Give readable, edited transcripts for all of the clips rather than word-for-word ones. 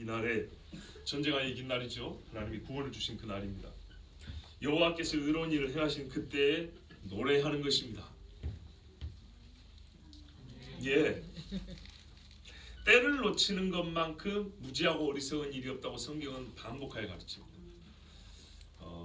이날에 전쟁하여 이긴 날이죠. 하나님이 구원을 주신 그 날입니다. 여호와께서 의로운 일을 행하신 그때에 노래하는 것입니다. 예, 때를 놓치는 것만큼 무지하고 어리석은 일이 없다고 성경은 반복하여 가르칩니다.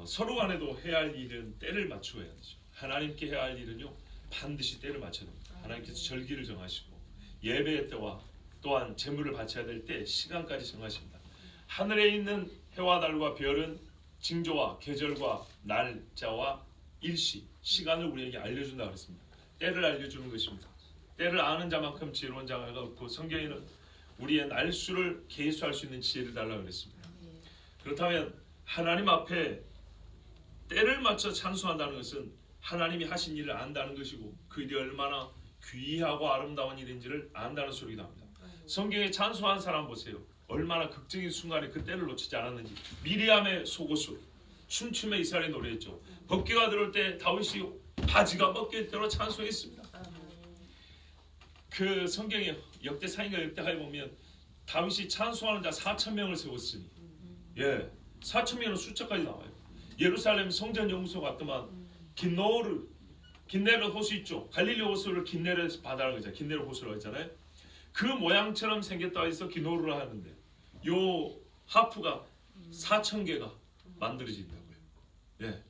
서로 간에도 해야 할 일은 때를 맞추어 해야 되죠. 하나님께 해야 할 일은요 반드시 때를 맞춰야 됩니다. 하나님께서 절기를 정하시고 예배의 때와 또한 제물을 바쳐야 될 때 시간까지 정하십니다. 하늘에 있는 해와 달과 별은 징조와 계절과 날짜와 일시, 시간을 우리에게 알려준다고 했습니다. 때를 알려주는 것입니다. 때를 아는 자만큼 지혜로운 자가 없고 성경에는 우리의 날수를 계수할 수 있는 지혜를 달라고 그랬습니다. 그렇다면 하나님 앞에 때를 맞춰 찬송한다는 것은 하나님이 하신 일을 안다는 것이고 그 일이 얼마나 귀하고 아름다운 일인지를 안다는 소리가 납니다. 성경에 찬송한 사람 보세요. 얼마나 극적인 순간에 그 때를 놓치지 않았는지. 미리암의 속옷을 춤춤에 이스라엘이 노래했죠. 번개가 들어올 때 다윗이 바지가 벗겨지도록 찬송했습니다. 그 성경의 역대상인가 역대하에 보면 다윗이 찬송하는 자 4,000명을 세웠으니 4,000명은 숫자까지 나와요. 예루살렘 성전 연구소 같더만 긴네르 호수 있죠. 갈릴리 호수를 긴네르 바다라고 하잖아요. 긴네르 호수라고 했잖아요. 그 모양처럼 생겼다 해서 기노르를 하는데 요 하프가 4,000개가 만들어진다고요. 예,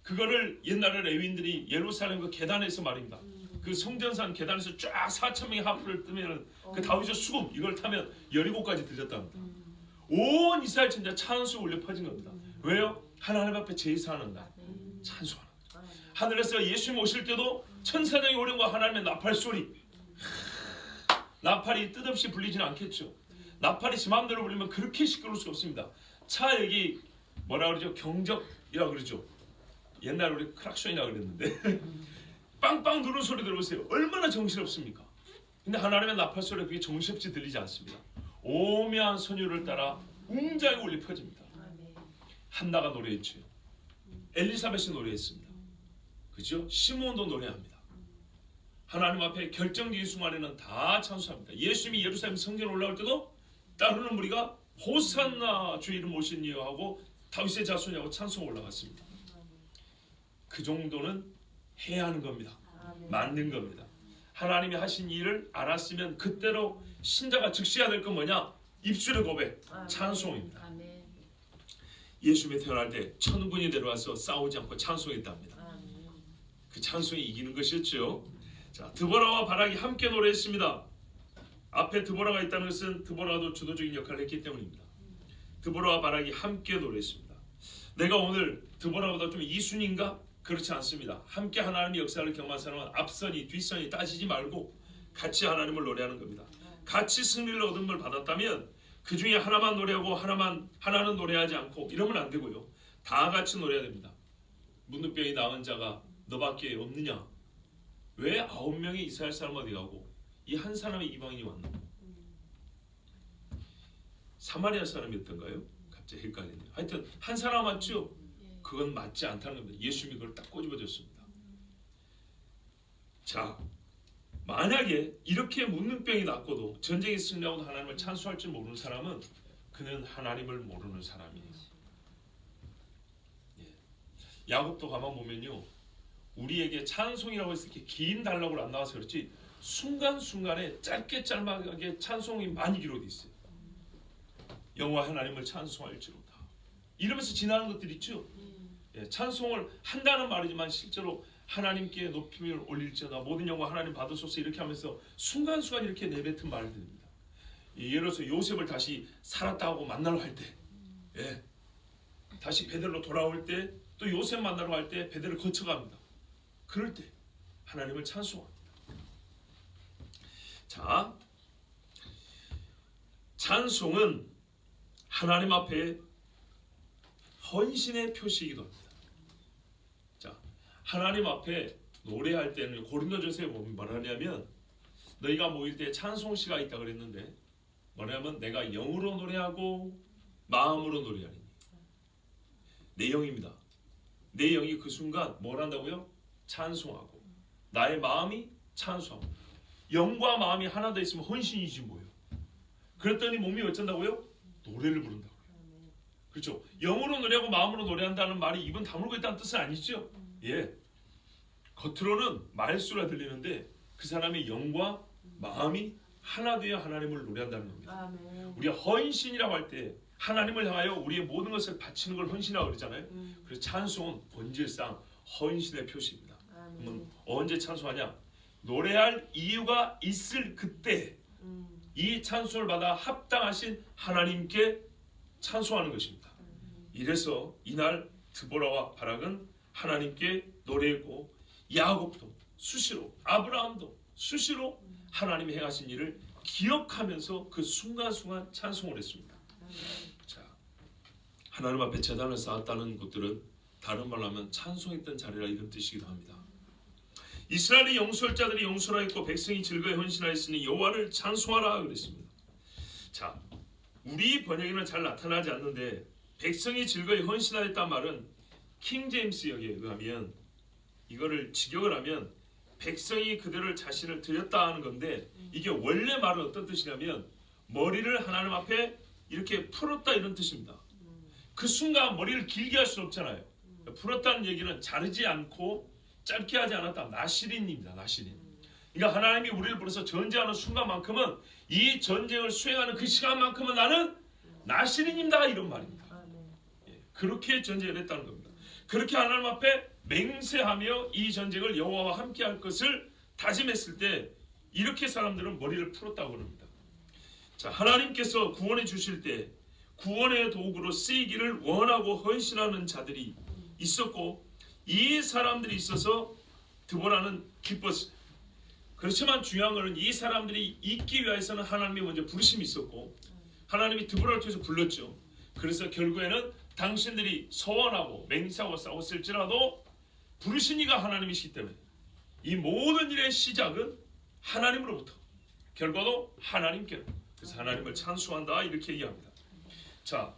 그거를 옛날에 레위인들이 예루살렘 그 계단에서 말입니다. 그 성전산 계단에서 쫙 4,000명의 하프를 뜨면은 그 다윗의 수금 이걸 타면 여리고까지 들렸답니다. 온 이스라엘 전체 찬송이 울려 퍼진 겁니다. 왜요? 하나님 앞에 제사하는 날 찬송하는 거죠. 하늘에서 예수님 오실 때도 천사장이 오는 거 하나님의 나팔 소리. 나팔이 뜻없이 불리지는 않겠죠. 나팔이 지 마음대로 불리면 그렇게 시끄러울 수 없습니다. 차 여기 뭐라 그러죠? 경적이라고 그러죠. 옛날 우리 크락션이라고 그랬는데 빵빵 누르는 소리 들어보세요. 얼마나 정신없습니까? 근데 하나님의 나팔 소리가 그게 정신없이 들리지 않습니다. 오묘한 선율을 따라 웅장히 울려 퍼집니다. 한나가 노래했죠. 엘리사벳이 노래했습니다. 그죠? 시므온도 노래합니다. 하나님 앞에 결정적인 순간에는 다 찬송합니다. 예수님이 예루살렘 성전에 올라올 때도 따르는 무리가 호산나 주 이름 오신 이여 하고 다윗의 자손이라고 찬송 올라갔습니다. 그 정도는 해야 하는 겁니다. 맞는 겁니다. 하나님이 하신 일을 알았으면 그때로 신자가 즉시해야 될 건 뭐냐? 입술의 고백, 찬송입니다. 예수님이 태어날 때 천군이 내려와서 싸우지 않고 찬송했답니다. 그 찬송이 이기는 것이었죠. 자, 드보라와 바락이 함께 노래했습니다. 앞에 드보라가 있다는 것은 드보라도 주도적인 역할을 했기 때문입니다. 드보라와 바락이 함께 노래했습니다. 내가 오늘 드보라보다 좀 이순인가? 그렇지 않습니다. 함께 하나님의 역사를 경험한 사람은 앞선이 뒷선이 따지지 말고 같이 하나님을 노래하는 겁니다. 같이 승리를 얻은 걸 받았다면 그 중에 하나만 노래하고 하나는 노래하지 않고 이러면 안 되고요. 다 같이 노래해야 됩니다. 문둥병이 나은 자가 너밖에 없느냐? 왜 9명의 이스라엘 사람 어디 가고 이 한 사람의 이방인이 왔나? 사마리아 사람이었던가요? 갑자기 헷갈리네요. 하여튼 한 사람 맞죠? 그건 맞지 않다는 겁니다. 예수님이 그걸 딱 꼬집어줬습니다. 자, 만약에 이렇게 문둥병이 낫고도 전쟁에 승리하고도 하나님을 찬송할 줄 모르는 사람은 그는 하나님을 모르는 사람이에요. 야곱도 가만 보면요, 우리에게 찬송이라고 해서 이렇게 긴 단락으로 안 나와서 그렇지 순간순간에 짧게 짤막하게 찬송이 많이 기록되어 있어요. 여호와 하나님을 찬송할지로다 이러면서 지나는 것들이 있죠. 찬송을 한다는 말이지만 실제로 하나님께 높임을 올릴지어다 모든 영광 하나님 받으소서 이렇게 하면서 순간순간 이렇게 내뱉은 말들입니다. 예를 들어서 요셉을 다시 살았다고 만나러 갈 때, 다시 베델로 돌아올 때, 또 요셉 만나러 갈 때 베델을 거쳐갑니다. 그럴 때 하나님을 찬송합니다. 자, 찬송은 하나님 앞에 헌신의 표시이기도 합니다. 자, 하나님 앞에 노래할 때는 고린도전서에 보면 뭐라냐면 너희가 모일 때 찬송시가 있다 그랬는데 뭐냐면 내가 영으로 노래하고 마음으로 노래하니 내 영입니다. 내 영이 그 순간 뭘 한다고요? 찬송하고 나의 마음이 찬송하고 영과 마음이 하나 더 있으면 헌신이지 뭐예요. 그랬더니 몸이 어쩐다고요? 노래를 부른다고 해요. 그렇죠? 영으로 노래하고 마음으로 노래한다는 말이 입은 다물고 있다는 뜻은 아니죠. 예, 겉으로는 말수라 들리는데 그 사람의 영과 마음이 하나 되어 하나님을 노래한다는 겁니다. 아멘. 우리가 헌신이라고 할 때 하나님을 향하여 우리의 모든 것을 바치는 걸 헌신이라고 그러잖아요. 그래서 찬송은 본질상 헌신의 표시입니다. 그러면 언제 찬송하냐? 노래할 이유가 있을 그때 이 찬송을 받아 합당하신 하나님께 찬송하는 것입니다. 이래서 이날 드보라와 바락은 하나님께 노래했고 야곱도 수시로 아브라함도 수시로 하나님이 행하신 일을 기억하면서 그 순간순간 찬송을 했습니다. 자, 하나님 앞에 제단을 쌓았다는 것들은 다른 말로 하면 찬송했던 자리라 이런 뜻이기도 합니다. 이스라엘의 영솔자들이 영솔하였고 백성이 즐거이 헌신하였으니 여호와를 찬송하라 그랬습니다. 자, 우리 번역에는 잘 나타나지 않는데 백성이 즐거이 헌신하였단 말은 킹 제임스 역에 의하면 이거를 직역을 하면 백성이 그들을 자신을 드렸다 하는 건데 이게 원래 말은 어떤 뜻이냐면 머리를 하나님 앞에 이렇게 풀었다 이런 뜻입니다. 그 순간 머리를 길게 할 수는 없잖아요. 풀었다는 얘기는 자르지 않고 짧게 하지 않았다. 나시린입니다. 나시린. 그러니까 하나님이 우리를 불러서 전쟁하는 순간만큼은 이 전쟁을 수행하는 그 시간만큼은 나는 나시린입니다. 이런 말입니다. 예, 그렇게 전쟁을 했다는 겁니다. 그렇게 하나님 앞에 맹세하며 이 전쟁을 여호와와 함께 할 것을 다짐했을 때 이렇게 사람들은 머리를 풀었다고 합니다. 자, 하나님께서 구원해 주실 때 구원의 도구로 쓰이기를 원하고 헌신하는 자들이 있었고 이 사람들이 있어서 드보라는 기뻤어요. 그렇지만 중요한 것은 이 사람들이 있기 위해서는 하나님이 먼저 부르심이 있었고 하나님이 드보라를 통해서 불렀죠. 그래서 결국에는 당신들이 서원하고 맹세하고 싸웠을지라도 부르신 이가 하나님이시기 때문에 이 모든 일의 시작은 하나님으로부터 결과도 하나님께로. 그래서 하나님을 찬송한다 이렇게 얘기합니다. 자,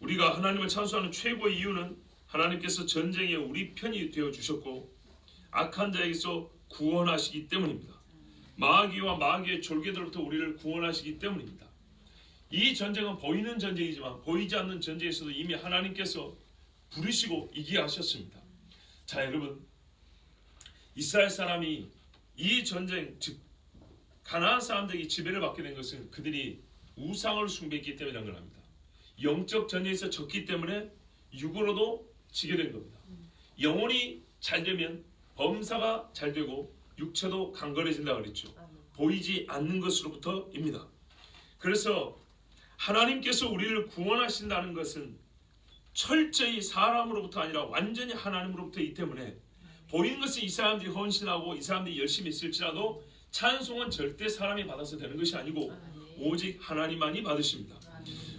우리가 하나님을 찬송하는 최고의 이유는 하나님께서 전쟁에 우리 편이 되어 주셨고 악한 자에게서 구원하시기 때문입니다. 마귀와 마귀의 졸개들로부터 우리를 구원하시기 때문입니다. 이 전쟁은 보이는 전쟁이지만 보이지 않는 전쟁에서도 이미 하나님께서 부르시고 이기게 하셨습니다. 자, 여러분, 이스라엘 사람이 이 전쟁 즉 가나안 사람들에게 지배를 받게 된 것은 그들이 우상을 숭배했기 때문이라는 걸 합니다. 영적 전쟁에서 졌기 때문에 육으로도 지게 된 겁니다. 영혼이 잘 되면 범사가 잘 되고 육체도 강건해진다고 그랬죠. 보이지 않는 것으로부터입니다. 그래서 하나님께서 우리를 구원하신다는 것은 철저히 사람으로부터 아니라 완전히 하나님으로부터이기 때문에 보이는 것은 이 사람들이 헌신하고 이 사람들이 열심히 있을지라도 찬송은 절대 사람이 받아서 되는 것이 아니고 오직 하나님만이 받으십니다.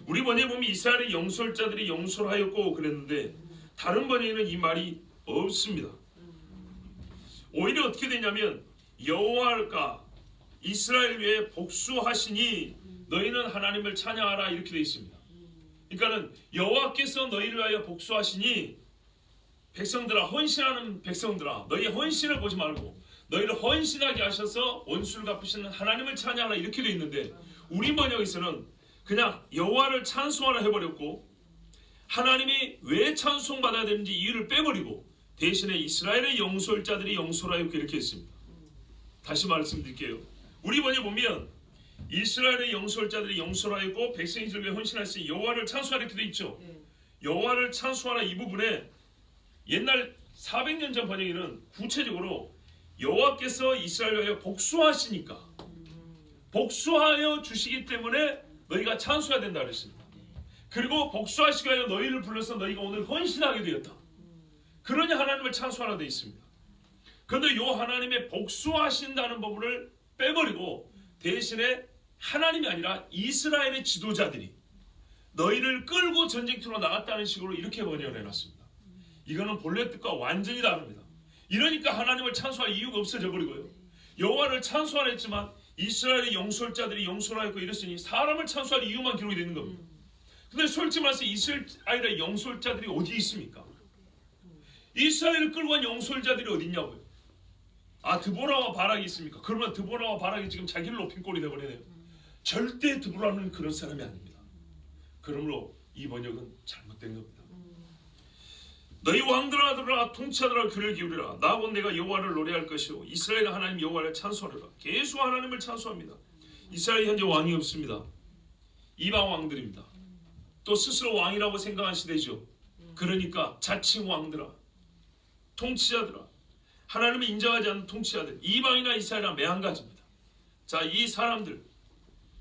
우리 번역에 보면 이스라엘의 영솔자들이 영솔하였고 그랬는데 다른 번역에는 이 말이 없습니다. 오히려 어떻게 되냐면 여호와가 이스라엘 위에 복수하시니 너희는 하나님을 찬양하라 이렇게 되어 있습니다. 그러니까는 여호와께서 너희를 위하여 복수하시니 백성들아, 헌신하는 백성들아, 너희 헌신을 보지 말고 너희를 헌신하게 하셔서 원수를 갚으시는 하나님을 찬양하라 이렇게 되어 있는데 우리 번역에서는 그냥 여호와를 찬송하라 해버렸고 하나님이 왜 찬송받아야 되는지 이유를 빼버리고 대신에 이스라엘의 영솔자들이 영솔하였고 이렇게 했습니다. 다시 말씀드릴게요. 우리 번역에 보면 이스라엘의 영솔자들이 영솔하였고 백성이 즐거이 헌신하였으니 여호와를 찬송하라 이렇게 되어 있죠. 여호와를 찬송하라 이 부분에 옛날 400년 전 번역에는 구체적으로 여호와께서 이스라엘을 위하여 복수하시니까 복수하여 주시기 때문에 너희가 찬송해야 된다 그랬습니다. 그리고 복수하시기 위하여 너희를 불러서 너희가 오늘 헌신하게 되었다. 그러니 하나님을 찬송하라 되어 있습니다. 그런데 이 하나님의 복수하신다는 부분을 빼버리고 대신에 하나님이 아니라 이스라엘의 지도자들이 너희를 끌고 전쟁터로 나갔다는 식으로 이렇게 번역을 해놨습니다. 이거는 본래 뜻과 완전히 다릅니다. 이러니까 하나님을 찬송할 이유가 없어져 버리고요. 여호와를 찬송하라 했지만 이스라엘의 영솔자들이 영솔하였고 이랬으니 사람을 찬송할 이유만 기록이 되는 겁니다. 근데 솔직히 말해서 이스라엘의 영솔자들이 어디 있습니까? 이스라엘을 끌고 간 영솔자들이 어디 있냐고요. 아, 드보라와 바락이 있습니까? 그러면 드보라와 바락이 지금 자기를 높인 꼴이 되어버리네요. 절대 드보라는 그런 사람이 아닙니다. 그러므로 이 번역은 잘못된 겁니다. 너희 왕들아 들으라, 통치하들아 귀를 기울이라. 나 곧 내가 여호와를 노래할 것이요 이스라엘 하나님 여호와를 찬송하리라. 계속 하나님을 찬송합니다. 이스라엘 현재 왕이 없습니다. 이방 왕들입니다. 또 스스로 왕이라고 생각한 시대죠. 그러니까 자칭 왕들아, 통치자들아, 하나님을 인정하지 않는 통치자들, 이방이나 이스라엘이나 매한가지입니다. 자, 이 사람들,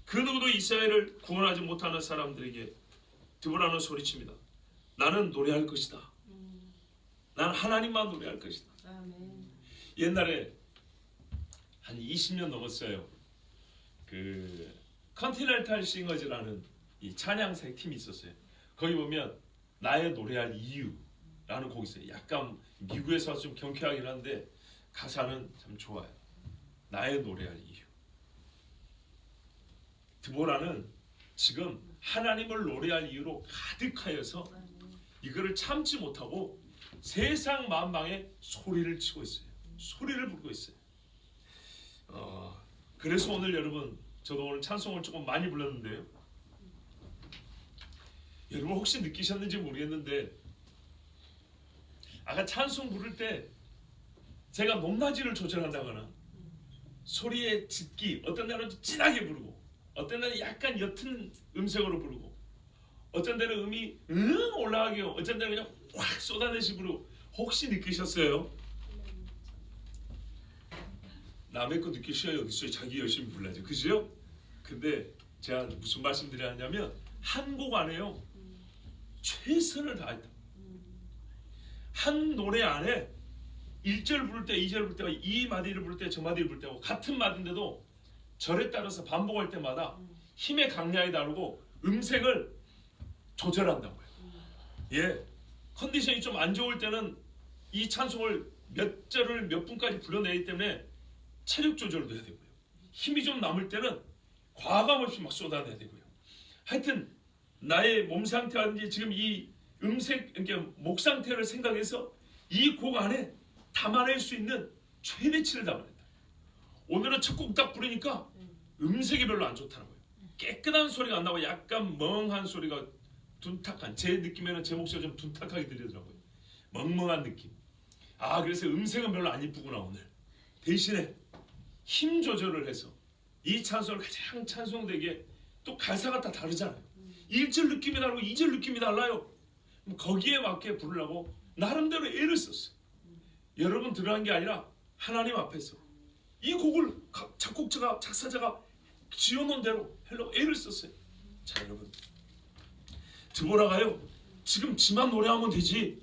그 누구도 이스라엘을 구원하지 못하는 사람들에게 드보라는 소리칩니다. 나는 노래할 것이다. 나는 하나님만 노래할 것이다. 아멘. 옛날에 한 20년 넘었어요. 그 컨티넨탈 싱어즈라는 이 찬양사 팀이 있었어요. 거기 보면 나의 노래할 이유라는 곡이 있어요. 약간 미국에서 좀 경쾌하긴 한데 가사는 참 좋아요. 나의 노래할 이유. 드보라는 지금 하나님을 노래할 이유로 가득하여서 이거를 참지 못하고 세상 만방에 소리를 치고 있어요. 소리를 부르고 있어요. 그래서 오늘 여러분, 저도 오늘 찬송을 조금 많이 불렀는데요. 여러분 혹시 느끼셨는지 모르겠는데 아까 찬송 부를 때 제가 높낮이를 조절한다거나 소리의 짙기, 어떤 날은 진하게 부르고 어떤 날은 약간 옅은 음색으로 부르고 어떤 데는 음이 올라가게 하고 어떤 데는 그냥 확 쏟아내시 부르고 혹시 느끼셨어요? 남의 거 느끼셔야 어딨어요. 자기 열심히 불러야죠. 그죠? 근데 제가 무슨 말씀드리냐면 한 곡 안에요 최선을 다했다. 한 노래 안에 1절 부를 때 2절 부를 때 이 마디를 부를 때 저 마디를 부를 때고 같은 마디인데도 절에 따라서 반복할 때마다 힘의 강약이 다르고 음색을 조절한다고요. 예, 컨디션이 좀 안 좋을 때는 이 찬송을 몇 절을 몇 분까지 불러내기 때문에 체력 조절도 해야 되고요. 힘이 좀 남을 때는 과감 없이 막 쏟아내야 되고요. 하여튼 나의 몸 상태라든지 지금 이 음색, 그러니까 목 상태를 생각해서 이 곡 안에 담아낼 수 있는 최대치를 담아낸다. 오늘은 첫 곡 딱 부르니까 음색이 별로 안 좋더라고요. 깨끗한 소리가 안 나고 약간 멍한 소리가 둔탁한, 제 느낌에는 제 목소리가 좀 둔탁하게 들리더라고요. 멍멍한 느낌. 그래서 음색은 별로 안 이쁘구나 오늘. 대신에 힘 조절을 해서 이 찬송을 가장 찬송되게 또 가사가 다 다르잖아요. 1절 느낌이 다르고 2절 느낌이 달라요. 거기에 맞게 부르려고 나름대로 애를 썼어요. 여러분 들어간 게 아니라 하나님 앞에서 이 곡을 작곡자가 작사자가 지어놓은 대로 하려고 애를 썼어요. 자 여러분, 드보라가요 지금 지만 노래하면 되지,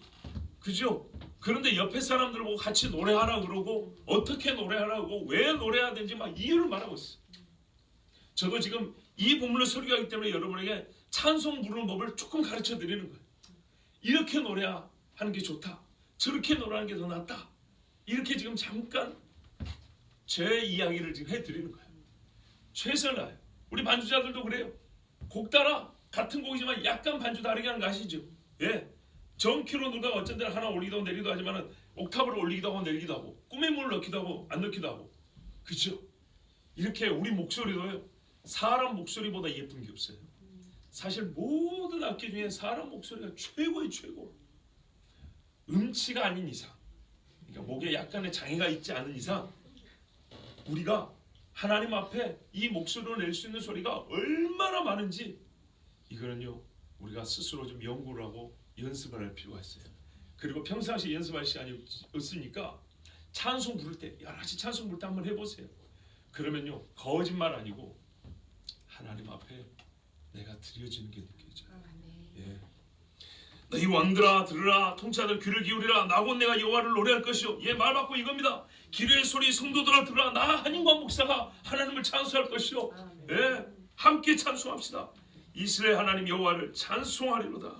그죠? 그런데 옆에 사람들 보고 같이 노래하라 그러고 어떻게 노래하라고 왜 노래해야 되는지 막 이유를 말하고 있어요. 저도 지금 이 본문을 설교하기 때문에 여러분에게 찬송 부르는 법을 조금 가르쳐 드리는 거예요. 이렇게 노래하는 게 좋다, 저렇게 노래하는 게 더 낫다, 이렇게 지금 잠깐 제 이야기를 지금 해드리는 거예요. 최선을 다해요. 우리 반주자들도 그래요. 곡 따라 같은 곡이지만 약간 반주 다르게 하는 거 아시죠? 예, 정키로 누가 어쩐 때는 하나 올리기도 하고 내리기도 하지만 옥탑을 올리기도 하고 내리기도 하고 꿈의 문을 넣기도 하고 안 넣기도 하고, 그렇죠? 이렇게 우리 목소리도요 사람 목소리보다 예쁜 게 없어요. 사실 모든 악기 중에 사람 목소리가 최고의 최고. 음치가 아닌 이상, 그러니까 목에 약간의 장애가 있지 않은 이상 우리가 하나님 앞에 이 목소리로 낼 수 있는 소리가 얼마나 많은지 이거는요 우리가 스스로 좀 연구를 하고 연습을 할 필요가 있어요. 그리고 평상시 연습할 시간이 없으니까 찬송 부를 때 여러 가지 찬송 부를 때 한번 해보세요. 그러면요 거짓말 아니고 하나님 앞에 내가 드려지는 게 느껴져요. 예. 너희 왕들아 들으라, 통치자들 귀를 기울이라. 나 곧 내가 여호와를 노래할 것이요. 예, 말 바꾸고 이겁니다. 기류의 소리 성도들아 들으라. 나 한인관 목사가 하나님을 찬송할 것이요. 예, 함께 찬송합시다. 이스라엘 하나님 여호와를 찬송하리로다.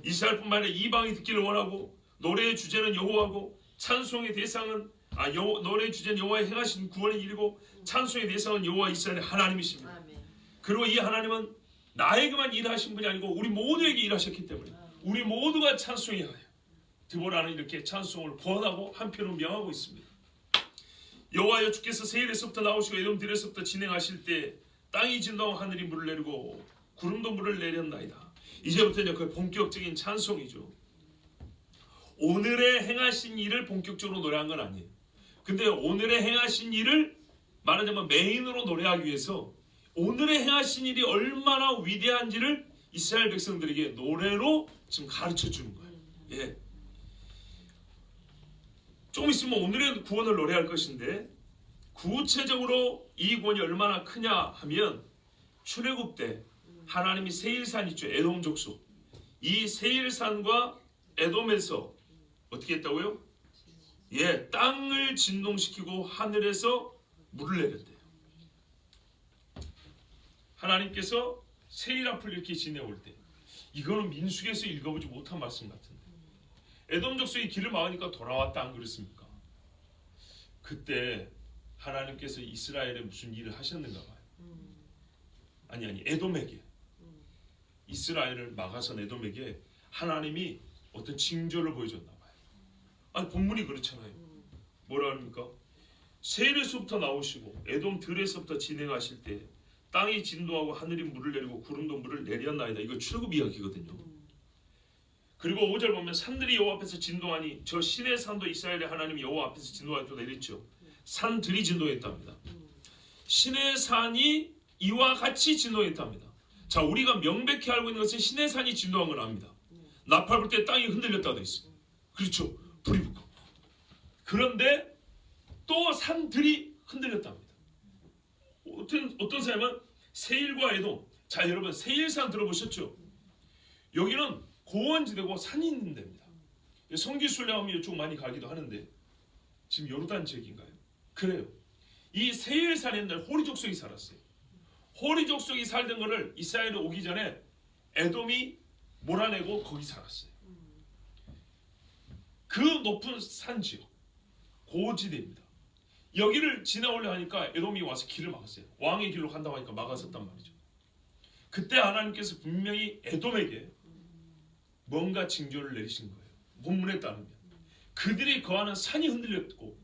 이스라엘뿐만 아니라 이방이 듣기를 원하고 노래의 주제는 여호와고 찬송의 대상은 노래의 주제는 여호와의 행하신 구원의 일이고 찬송의 대상은 여호와 이스라엘의 하나님이십니다. 그리고 이 하나님은 나에게만 일하신 분이 아니고 우리 모두에게 일하셨기 때문에 우리 모두가 찬송해야 해요. 드보라는 이렇게 찬송을 권하고 한편으로 명하고 있습니다. 여호와여, 주께서 세일에서부터 나오시고 에돔 들에서부터 진행하실 때 땅이 진동하고 하늘이 물을 내리고 구름도 물을 내렸나이다. 이제부터 이제 그 본격적인 찬송이죠. 오늘의 행하신 일을 본격적으로 노래한 건 아니에요. 근데 오늘의 행하신 일을 말하자면 메인으로 노래하기 위해서 오늘의 행하신 일이 얼마나 위대한지를 이스라엘 백성들에게 노래로 지금 가르쳐 주는 거예요. 예. 조금 있으면 오늘의 구원을 노래할 것인데 구체적으로 이 구원이 얼마나 크냐 하면 출애굽 때 하나님이 세일산 있죠. 에돔 족속. 이 세일산과 에돔에서 어떻게 했다고요? 예, 땅을 진동시키고 하늘에서 물을 내렸대요. 하나님께서 세일 앞을 이렇게 지내올 때, 이거는 민수기에서 읽어보지 못한 말씀 같은데, 에돔 족속이 길을 막으니까 돌아왔다 안 그랬습니까? 그때 하나님께서 이스라엘에 무슨 일을 하셨는가 봐요. 아니 에돔에게, 이스라엘을 막아선 에돔에게 하나님이 어떤 징조를 보여줬나 봐요. 아니 본문이 그렇잖아요. 뭐라 합니까? 세일에서부터 나오시고 에돔 들에서부터 진행하실 때 땅이 진동하고 하늘이 물을 내리고 구름도 물을 내렸나이다. 이거 출애굽 이야기거든요. 그리고 5절 보면 산들이 여호와 앞에서 진동하니 저 신의 산도 이스라엘의 하나님 여호와 앞에서 진동하여 또 내렸죠. 산들이 진동했답니다. 신의 산이 이와 같이 진동했답니다. 자, 우리가 명백히 알고 있는 것은 신의 산이 진동한 건 압니다. 나팔 불 때 땅이 흔들렸다고 되어 있어요. 그렇죠. 불이 붙고. 그런데 또 산들이 흔들렸답니다. 어떤 사람은 세일과 에돔. 자, 여러분 세일산 들어보셨죠? 여기는 고원지대고 산이 있는 데입니다. 성기순례하면 이쪽 많이 가기도 하는데 지금 요르단 지역인가요? 그래요. 이 세일산에는 호리 족속이 살았어요. 호리 족속이 살던 거를 이스라엘에 오기 전에 에돔이 몰아내고 거기 살았어요. 그 높은 산 지역, 고지대입니다. 여기를 지나오려 하니까 에돔이 와서 길을 막았어요. 왕의 길로 간다고 하니까 막았었단 말이죠. 그때 하나님께서 분명히 에돔에게 뭔가 징조를 내리신 거예요. 본문에 따르면 그들이 거하는 산이 흔들렸고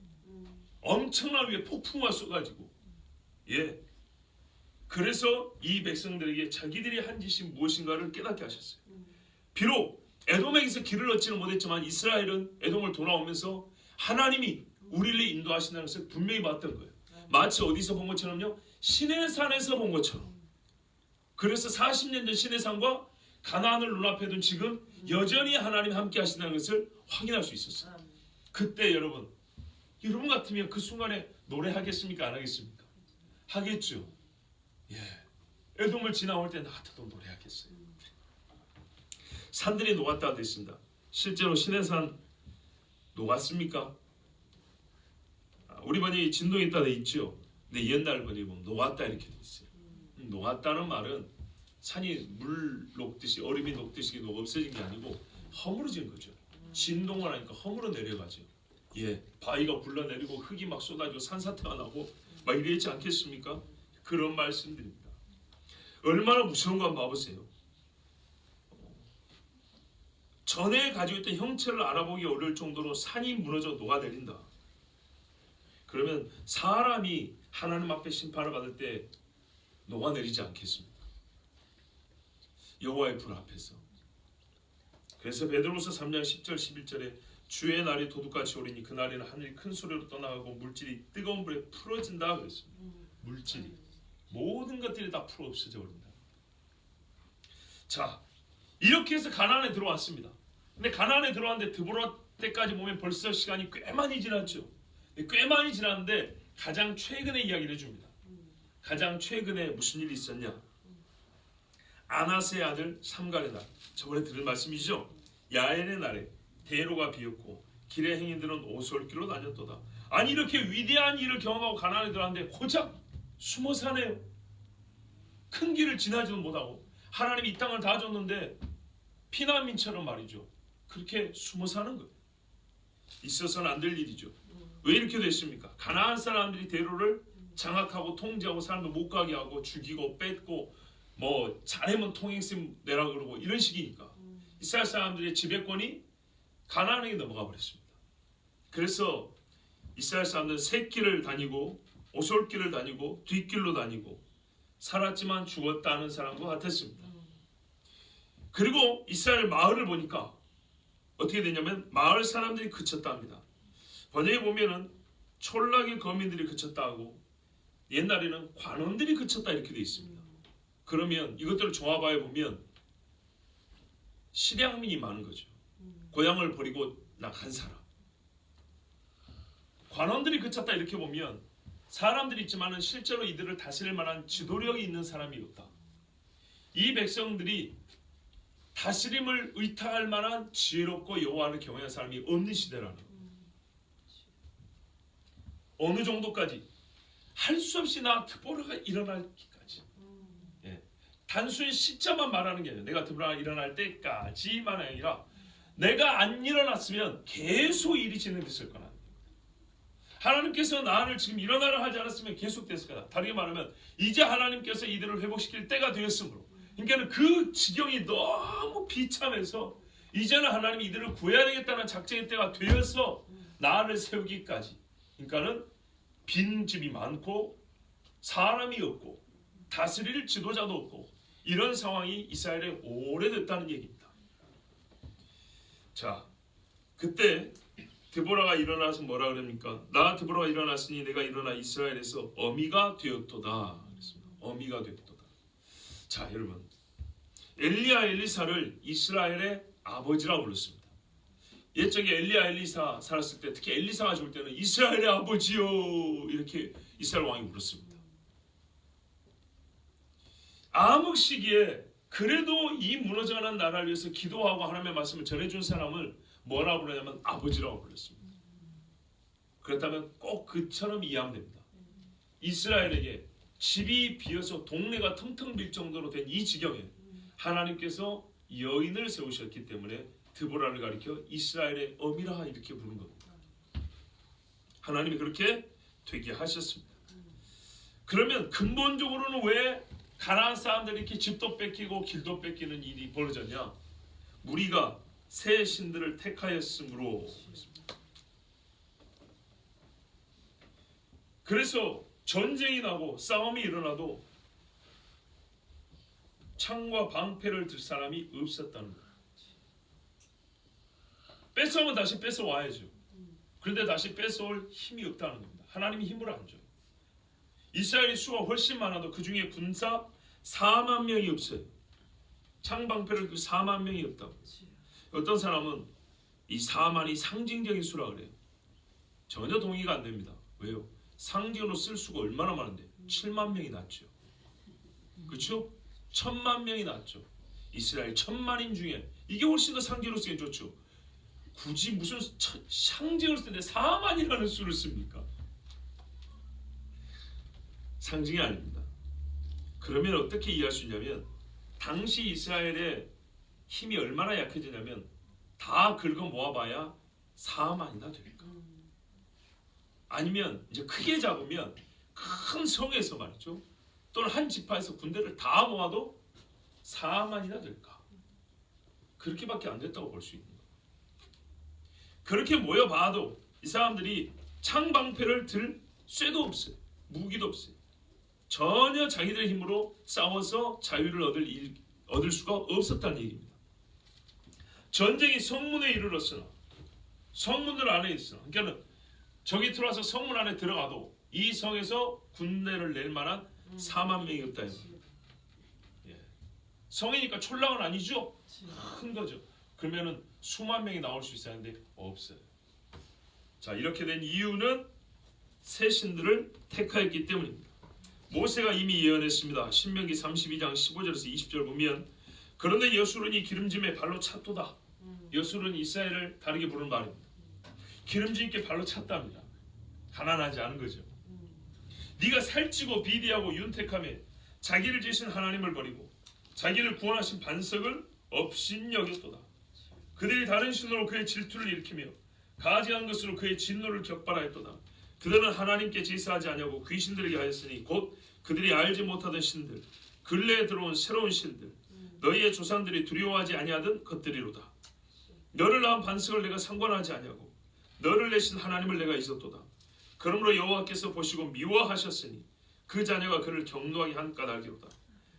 엄청난 위에 폭풍우가 쏟아지고, 예, 그래서 이 백성들에게 자기들이 한 짓이 무엇인가를 깨닫게 하셨어요. 비록 에돔에게서 길을 얻지는 못했지만 이스라엘은 에돔을 돌아오면서 하나님이 우리를 인도하신다는 것을 분명히 봤던 거예요. 마치 어디서 본 것처럼요? 시내산에서 본 것처럼. 그래서 40년 전 시내산과 가나안을 눈앞에 둔 지금 여전히 하나님이 함께 하신다는 것을 확인할 수 있었어요. 그때 여러분 같으면 그 순간에 노래하겠습니까? 안 하겠습니까? 하겠죠. 예, 에돔을 지나올 때 나 같아도 노래하겠어요. 산들이 녹았다고 되어 있습니다. 실제로 시내산 녹았습니까? 우리 번역이 진동했다 되어 있죠. 근데 옛날 번역이 보면 녹았다 이렇게 되어 있어요. 녹았다는 말은 산이 물 녹듯이, 얼음이 녹듯이 없어진 게 아니고 허물어진 거죠. 진동을 하니까 허물어 내려가죠. 예, 바위가 굴러내리고 흙이 막 쏟아지고 산사태가 나고 막 이랬지 않겠습니까? 그런 말씀드립니다. 얼마나 무서운가 한번 봐보세요. 전에 가지고 있던 형체를 알아보기 어려울 정도로 산이 무너져 녹아내린다. 그러면 사람이 하나님 앞에 심판을 받을 때 녹아내리지 않겠습니까? 여호와의 불 앞에서. 그래서 베드로서 3장 10절 11절에 주의 날이 도둑같이 오리니 그날에는 하늘이 큰 소리로 떠나가고 물질이 뜨거운 불에 풀어진다 그랬습니다. 물질이 모든 것들이 다 풀어 없어져 버린다. 자, 이렇게 해서 가나안에 들어왔습니다. 근데 가나안에 들어왔는데 드보라 때까지 보면 벌써 시간이 꽤 많이 지났죠. 꽤 많이 지났는데 가장 최근의 이야기를 해줍니다. 가장 최근에 무슨 일이 있었냐? 아나스의 아들 삼갈의 날, 저번에 들은 말씀이죠. 야엘의 날에 대로가 비었고 길의 행인들은 오솔길로 다녔도다. 아니 이렇게 위대한 일을 경험하고 가나안에 들어왔는데 고작 숨어 사네요. 큰 길을 지나지도 못하고 하나님이 이 땅을 다 줬는데 피난민처럼 말이죠. 그렇게 숨어 사는 거예요. 있어서는 안 될 일이죠. 왜 이렇게 됐습니까? 가나안 사람들이 대로를 장악하고 통제하고 사람들 못 가게 하고 죽이고 뺏고 뭐 잘하면 통행세 내라 그러고 이런 식이니까 이스라엘 사람들의 지배권이 가나안에게 넘어가 버렸습니다. 그래서 이스라엘 사람들은 샛길을 다니고 오솔길을 다니고 뒷길로 다니고 살았지만 죽었다는 사람과 같았습니다. 그리고 이스라엘 마을을 보니까 어떻게 되냐면 마을 사람들이 그쳤다 합니다. 번역에 보면은 촌락의 거민들이 그쳤다 하고 옛날에는 관원들이 그쳤다 이렇게 되어 있습니다. 그러면 이것들을 종합하여 보면 실향민이 많은 거죠. 고향을 버리고 나간 사람. 관원들이 그쳤다 이렇게 보면 사람들이 있지만은 실제로 이들을 다스릴 만한 지도력이 있는 사람이 없다. 이 백성들이 다스림을 의탁할 만한 지혜롭고 여호와를 경외하는 사람이 없는 시대라는 것. 어느 정도까지 할 수 없이 나 드보라가 일어나기까지. 예. 단순히 시점만 말하는 게 아니라 내가 드보라가 일어날 때까지만 아니라 내가 안 일어났으면 계속 일이 진행됐을 거라. 하나님께서 나를 지금 일어나라 하지 않았으면 계속됐을 거다. 다르게 말하면 이제 하나님께서 이들을 회복시킬 때가 되었으므로, 그러니까 그 지경이 너무 비참해서 이제는 하나님이 이들을 구해야 되겠다는 작정의 때가 되어서 나를 세우기까지. 그러니까는 빈집이 많고 사람이 없고 다스릴 지도자도 없고 이런 상황이 이스라엘에 오래됐다는 얘기입니다. 자, 그때 드보라가 일어나서 뭐라 그럽니까? 나 드보라가 일어났으니 내가 일어나 이스라엘에서 어미가 되었도다. 어미가 되었도다. 자, 여러분, 엘리야 엘리사를 이스라엘의 아버지라고 불렀습니다. 옛적에 엘리야 엘리사 살았을 때, 특히 엘리사가 죽을 때는 이스라엘의 아버지요 이렇게 이스라엘 왕이 불렀습니다. 암흑 시기에 그래도 이 무너져가는 나라를 위해서 기도하고 하나님의 말씀을 전해준 사람을 뭐라고 부르냐면 아버지라고 불렀습니다. 그렇다면 꼭 그처럼 이해하면 됩니다. 이스라엘에게 집이 비어서 동네가 텅텅 빌 정도로 된 이 지경에 하나님께서 여인을 세우셨기 때문에 드보라를 가리켜 이스라엘의 어미라 이렇게 부른 겁니다. 하나님이 그렇게 되게 하셨습니다. 그러면 근본적으로는 왜 가나안 사람들이 이렇게 집도 뺏기고 길도 뺏기는 일이 벌어졌냐? 무리가 새 신들을 택하였으므로. 그래서 전쟁이 나고 싸움이 일어나도 창과 방패를 들 사람이 없었다는 거예요. 뺏어오면 다시 뺏어와야죠. 그런데 다시 뺏어올 힘이 없다는 겁니다. 하나님이 힘을 안 줘요. 이스라엘의 수가 훨씬 많아도 그 중에 군사 4만 명이 없어요. 창방패를 그 4만 명이 없다고. 어떤 사람은 이 4만이 상징적인 수라 그래요. 전혀 동의가 안 됩니다. 왜요? 상징으로 쓸 수가 얼마나 많은데 7만 명이 낫죠. 그렇죠? 1000만 명이 낫죠. 이스라엘 1000만인 중에 이게 훨씬 더 상징으로 쓰기 좋죠. 굳이 무슨 상징을 쓰는데 4만이라는 수를 씁니까? 상징이 아닙니다. 그러면 어떻게 이해할 수 있냐면 당시 이스라엘의 힘이 얼마나 약해지냐면 다 긁어 모아봐야 4만이나 될까? 아니면 이제 크게 잡으면 큰 성에서 말이죠. 또는 한 지파에서 군대를 다 모아도 4만이나 될까? 그렇게밖에 안 됐다고 볼 수 있는 거예요. 그렇게 모여봐도 이 사람들이 창방패를 들 쇠도 없어요. 무기도 없어요. 전혀 자기들의 힘으로 싸워서 자유를 얻을 수가 없었다는 얘기입니다. 전쟁이 성문에 이르렀으나 성문들 안에 있으나, 그러니까 적이 들어와서 성문 안에 들어가도 이 성에서 군대를 낼 만한 4만 명이 없다. 예. 성이니까 촌락은 아니죠. 큰 거죠. 그러면은 수만 명이 나올 수 있어야 하는데 없어요. 자, 이렇게 된 이유는 새 신들을 택하였기 때문입니다. 모세가 이미 예언했습니다. 신명기 32장 15절에서 20절 보면 그런데 여수론이 기름짐에 발로 찼도다. 여수론이 이스라엘을 다르게 부르는 말입니다. 기름짐 있게 발로 찼답니다. 가난하지 않은 거죠. 네가 살찌고 비리하고 윤택함에 자기를 지으신 하나님을 버리고 자기를 구원하신 반석을 업신여겼도다. 그들이 다른 신으로 그의 질투를 일으키며 가증한 것으로 그의 진노를 격발하였도다. 그들은 하나님께 제사하지 아니하고 귀신들에게 하였으니 곧 그들이 알지 못하던 신들, 근래에 들어온 새로운 신들, 너희의 조상들이 두려워하지 아니하던 것들이로다. 너를 낳은 반석을 내가 상관하지 아니하고 너를 내신 하나님을 내가 잊었도다. 그러므로 여호와께서 보시고 미워하셨으니 그 자녀가 그를 경노하게 한 까닭이로다.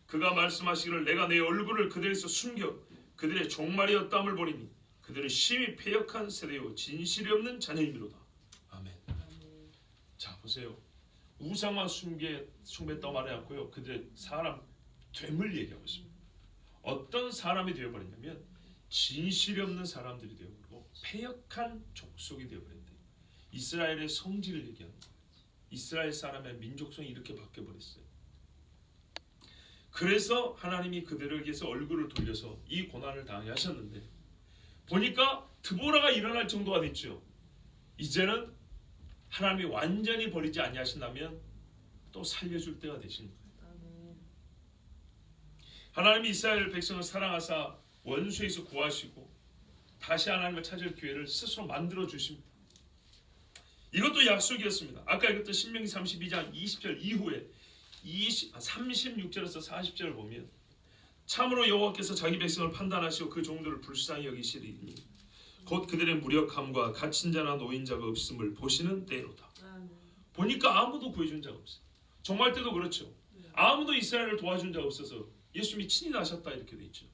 그가 말씀하시기를 내가 내 얼굴을 그들에서 숨겨 그들의 종말이었다함을 보리니 그들은 심히 패역한 세대요 진실이 없는 자녀이미로다. 아멘. 자 보세요. 우상만 숭배했다고 말하지 않고요. 그들의 사람 됨을 얘기하고 있습니다. 어떤 사람이 되어버리냐면 진실이 없는 사람들이 되어버리고 패역한 족속이 되어버린다. 이스라엘의 성질을 얘기하는 거예요. 이스라엘 사람의 민족성이 이렇게 바뀌어버렸어요. 그래서 하나님이 그들에게서 얼굴을 돌려서 이 고난을 당하게 하셨는데 보니까 드보라가 일어날 정도가 됐죠. 이제는 하나님이 완전히 버리지 아니하신다면 또 살려줄 때가 되신 거예요. 하나님이 이스라엘 백성을 사랑하사 원수에서 구하시고 다시 하나님을 찾을 기회를 스스로 만들어 주십니다. 이것도 약속이었습니다. 아까 읽었던 신명기 32장 20절 이후에 36절에서 40절을 보면 참으로 여호와께서 자기 백성을 판단하시고 그 종들을 불쌍히 여기시리니 곧 그들의 무력함과 갇힌 자나 노인자가 없음을 보시는 때로다. 보니까 아무도 구해준 자가 없어요. 정말 때도 그렇죠. 아무도 이스라엘을 도와준 자가 없어서 예수님이 친히 나셨다 이렇게 돼 있죠.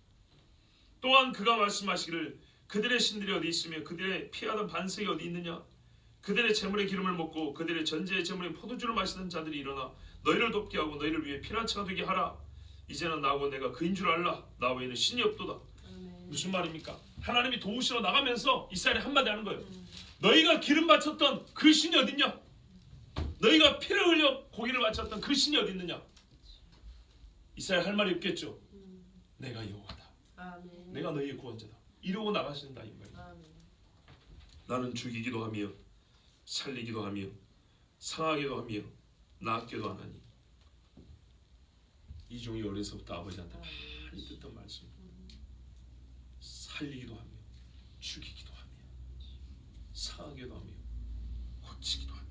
또한 그가 말씀하시기를 그들의 신들이 어디 있으며 그들의 피하던 반석이 어디 있느냐. 그들의 재물의 기름을 먹고 그들의 전제의 재물의 포도주를 마시던 자들이 일어나 너희를 돕게 하고 너희를 위해 피난처가 되게 하라. 이제는 나하고 내가 그인 줄 알라. 나 외에는 신이 없도다. 무슨 말입니까? 하나님이 도우시러 나가면서 이스라엘이 한마디 하는 거예요. 너희가 기름 바쳤던 그 신이 어딨냐? 너희가 피를 흘려 고기를 바쳤던 그 신이 어디 있느냐? 이스라엘 할 말이 없겠죠. 내가 여호와다. 아멘. 내가 너희의 구원자다. 이러고 나가신다 이 말이에요. 나는 죽이기도 하며 살리기도 하며 상하기도 하며 낳기도 하나니. 이 종이 어려서부터 아버지한테 많이 듣던 말씀. 살리기도 하며 죽이기도 하며 상하기도 하며 고치기도 하며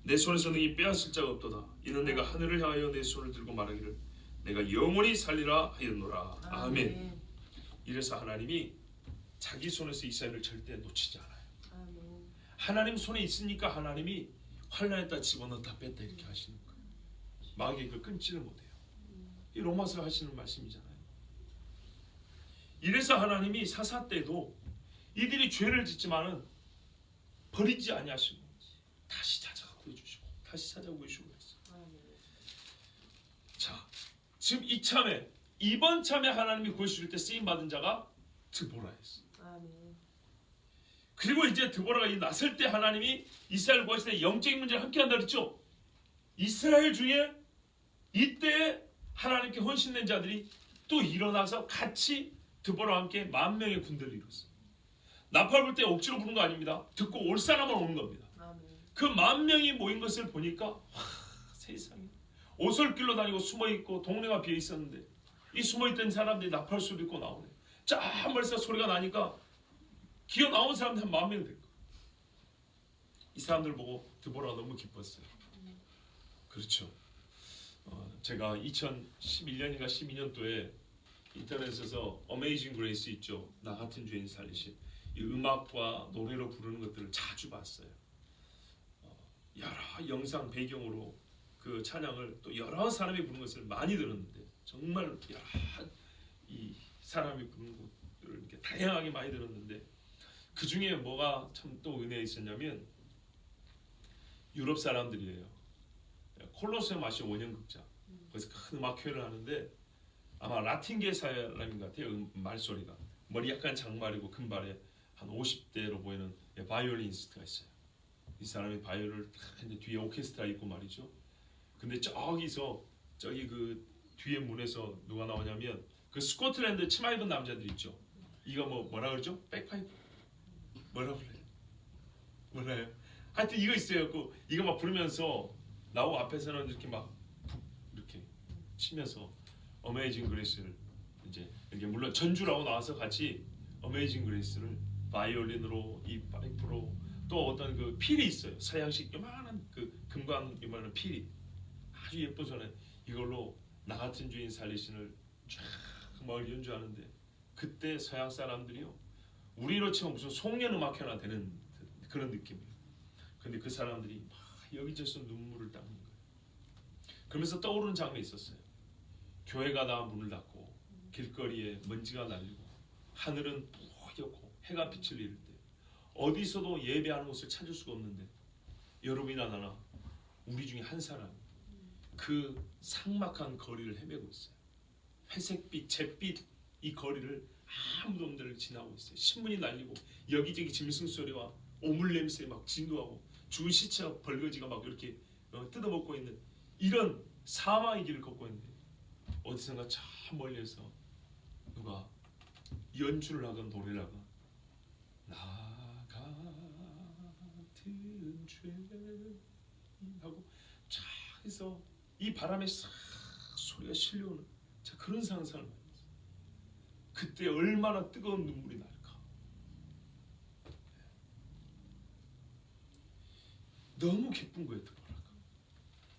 내 손에서 능히 빼앗을 자가 없도다. 이는 내가 하늘을 향하여 내 손을 들고 말하기를 내가 영원히 살리라 하였노라. 아멘. 이래서 하나님이 자기 손에서 이스라엘을 절대 놓치지 않아요. 하나님 손에 있으니까 하나님이 환난에다 집어넣다 뺐다 이렇게 하시는 거예요. 마귀가 그걸 끊지를 못해요. 이 로마서 하시는 말씀이잖아요. 이래서 하나님이 사사 때도 이들이 죄를 짓지만은 버리지 아니하시고 다시 찾아가 구해주시고 다시 찾아 구해주시고 그랬어요. 자, 지금 이참에 이번 참에 하나님이 구해주실 때 쓰임 받은 자가 드보라였어요. 그리고 이제 드보라가 났을 때 하나님이 이스라엘 구하실 때 영적인 문제를 함께 한다 그랬죠. 이스라엘 중에 이때 하나님께 헌신된 자들이 또 일어나서 같이 드보라와 함께 10,000명의 군대를 이뤘어요. 나팔 불 때 억지로 부른 거 아닙니다. 듣고 올 사람만 오는 겁니다. 그 10,000명이 모인 것을 보니까 와, 세상에 오솔길로 다니고 숨어있고 동네가 비어있었는데 이 숨어있던 사람들이 나팔 소리 듣고 나오네. 저 멀리서 소리가 나니까 기어 나온 사람들 한 10,000명 될 거예요. 이 사람들 보고 드보라가 너무 기뻤어요. 그렇죠. 제가 2011년인가 12년도에 인터넷에서 어메이징 그레이스 있죠. 나 같은 죄인 살리신 이 음악과 노래로 부르는 것들을 자주 봤어요. 여러 영상 배경으로 그 찬양을 또 여러 사람이 부르는 것을 많이 들었는데 정말 여러 이 사람이 부르는 것들을 이렇게 다양하게 많이 들었는데 그 중에 뭐가 참 또 은혜가 있었냐면 유럽 사람들이에요. 콜로세움 아시아 원형극장 거기서 큰 음악회를 하는데 아마 라틴계 사람인 것 같아요. 말소리가 머리 약간 장발이고 금발에 한 50대로 보이는 바이올리니스트가 있어요. 이 사람이 바이올을 이제 뒤에 오케스트라 있고 말이죠. 근데 저기서 저기 그 뒤에 문에서 누가 나오냐면 그 스코틀랜드 치마 입은 남자들 있죠. 이거 뭐라 그러죠? 백파이프 뭐라 그래요? 몰라요. 하여튼 이거 있어요. 이거 막 부르면서 나오고 앞에서는 이렇게 막 이렇게 치면서 어메이징 그레이스를 이제 이렇게 물론 전주라고 나와서 같이 어메이징 그레이스를 바이올린으로 이 파이프로 또 어떤 그 필이 있어요. 서양식 요만한 그 금관 요만한 필이 아주 예쁜 손에 이걸로 나 같은 주인 살리신을 쫙 막 연주하는데 그때 서양 사람들이요 우리로 치면 무슨 송년 음악회나 되는 그런 느낌이에요. 근데 그 사람들이 막 여기저기서 눈물을 닦는 거예요. 그러면서 떠오르는 장면이 있었어요. 교회가 다 문을 닫고 길거리에 먼지가 날리고 하늘은 뿌옇고 해가 빛을 잃을 때 어디서도 예배하는 곳을 찾을 수가 없는데 여러분이나 나나 우리 중에 한 사람 그 삭막한 거리를 헤매고 있어요. 회색빛, 잿빛 이 거리를 아무도 없는 데를 지나고 있어요. 신문이 날리고 여기저기 짐승 소리와 오물 냄새에 막 진동하고 죽은 시체와 벌거지가 막 이렇게 뜯어먹고 있는 이런 사망의 길을 걷고 있는데 어디선가 저 멀리에서 누가 연주를 하건 노래를 하건 나 같은 죄 하고 쫙 해서 이 바람에 싹 소리가 실려오는 자 그런 상상을 많이 했어요. 그때 얼마나 뜨거운 눈물이 날까. 너무 기쁜 거예요.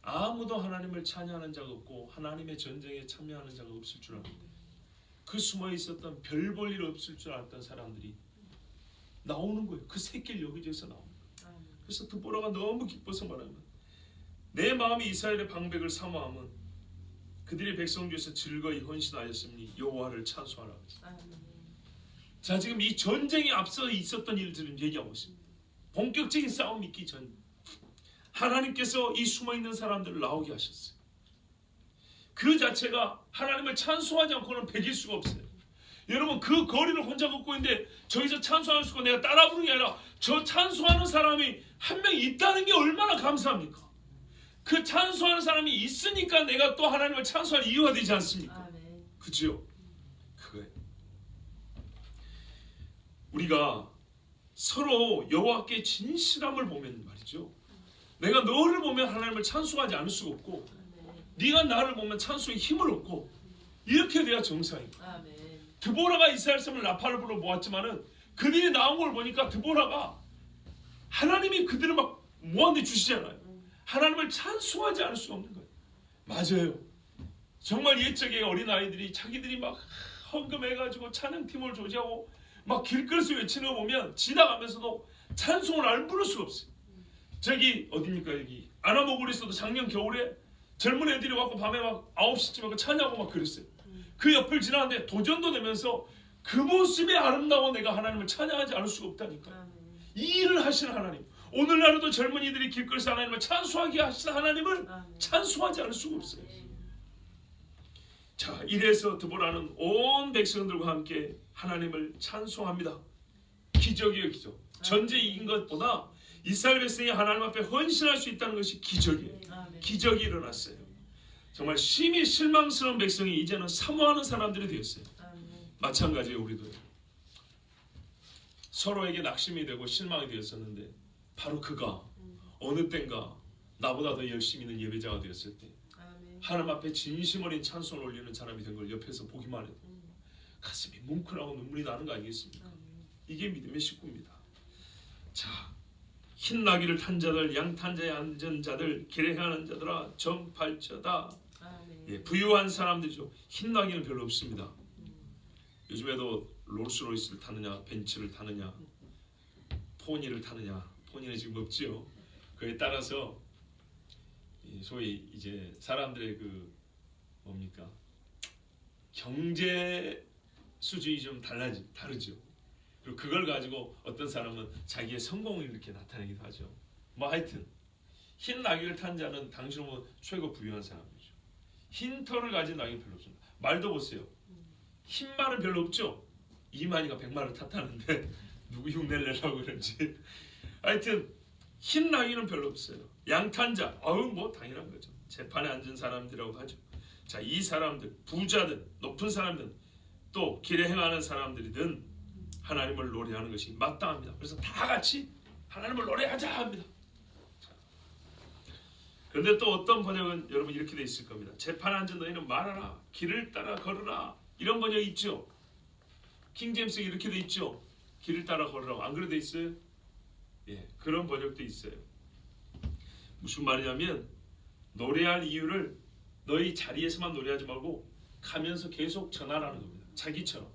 아무도 하나님을 찬양하는 자가 없고 하나님의 전쟁에 참여하는 자가 없을 줄 알았는데 그 숨어 있었던 별 볼 일 없을 줄 알았던 사람들이 나오는 거예요. 그 새길 여기저기서 나오는 거예요. 그래서 드보라가 너무 기뻐서 말하는 거예요. 내 마음이 이스라엘의 방백을 사모함은 그들의 백성 중에서 즐거이 헌신하였으니 여호와를 찬송하라. 자 지금 이 전쟁에 앞서 있었던 일들은 얘기하고 있습니다. 본격적인 싸움이 있기 전 하나님께서 이 숨어있는 사람들을 나오게 하셨어요. 그 자체가 하나님을 찬송하지 않고는 배길 수가 없어요. 여러분 그 거리를 혼자 걷고 있는데 저기서 찬송할 수가 내가 따라 부르는 게 아니라 저 찬송하는 사람이 한 명 있다는 게 얼마나 감사합니까? 그 찬송하는 사람이 있으니까 내가 또 하나님을 찬송할 이유가 되지 않습니까? 그죠? 그거예요. 우리가 서로 여호와께 진실함을 보면 말이죠. 내가 너를 보면 하나님을 찬송하지 않을 수가 없고 네가 나를 보면 찬송에 힘을 얻고 이렇게 돼야 정상이고 드보라가 이스라엘 사람을 나팔을 불어 모았지만은 그들이 나온 걸 보니까 드보라가 하나님이 그들을 막 모아내 주시잖아요. 하나님을 찬송하지 않을 수가 없는 거예요. 맞아요. 정말 옛적에 어린아이들이 자기들이 막 헌금해가지고 찬양팀을 조지하고 막 길거리에서 외치는 거 보면 지나가면서도 찬송을 안 부를 수가 없어요. 저기 어디입니까 여기 아나모굴에서도 작년 겨울에 젊은 애들이 와서 밤에 막 9시쯤에 찬양하고 막 그랬어요. 그 옆을 지나는데 도전도 되면서 그 모습이 아름다워 내가 하나님을 찬양하지 않을 수가 없다니까. 이 일을 하시는 하나님 오늘날에도 젊은이들이 길거리에서 하나님을 찬송하게 하시는 하나님을 찬송하지 않을 수가 없어요. 자 이래서 드보라는 온 백성들과 함께 하나님을 찬송합니다. 기적이에요. 기적. 전쟁 이긴 것보다 이스라엘 백성이 하나님 앞에 헌신할 수 있다는 것이 기적이에요. 기적이 일어났어요. 정말 심히 실망스러운 백성이 이제는 사모하는 사람들이 되었어요. 마찬가지예요. 우리도 서로에게 낙심이 되고 실망이 되었었는데 바로 그가 어느 땐가 나보다 더 열심히 있는 예배자가 되었을 때 하나님 앞에 진심 어린 찬송을 올리는 사람이 된 걸 옆에서 보기만 해도 가슴이 뭉클하고 눈물이 나는 거 아니겠습니까? 이게 믿음의 식구입니다. 자 흰 나귀를 탄 자들 양탄자에 앉은 자들 길에 행하는 자들아 전팔자다. 예, 부유한 사람들이죠. 흰 나귀는 별로 없습니다. 요즘에도 롤스로이스를 타느냐 벤츠를 타느냐 포니를 타느냐 포니는 지금 없지요. 그에 따라서 소위 이제 사람들의 그 뭡니까 경제 수준이 좀 다르죠. 그리고 그걸 가지고 어떤 사람은 자기의 성공을 이렇게 나타내기도 하죠. 뭐 하여튼 흰 나귀를 탄 자는 당신은 최고 부유한 사람이죠. 흰 털을 가진 나귀는 별로 없습니다. 말도 보세요. 흰 말은 별로 없죠. 이만희가 100마를 탔다는데 누구 흉내를 내려고 그런지. 하여튼 흰 나귀는 별로 없어요. 양탄자, 뭐 당연한 거죠. 재판에 앉은 사람들이라고 하죠. 자, 이 사람들, 부자든 높은 사람들, 또 길에 행하는 사람들이든 하나님을 노래하는 것이 마땅합니다. 그래서 다 같이 하나님을 노래하자 합니다. 그런데 또 어떤 번역은 여러분 이렇게 돼 있을 겁니다. 재판에 앉은 너희는 말하라, 길을 따라 걸으라. 이런 번역이 있죠. 킹제임스 이렇게 돼 있죠. 길을 따라 걸으라고. 안 그래 돼 있어요? 예, 그런 번역도 있어요. 무슨 말이냐면 노래할 이유를 너희 자리에서만 노래하지 말고 가면서 계속 전하라는 겁니다. 자기처럼.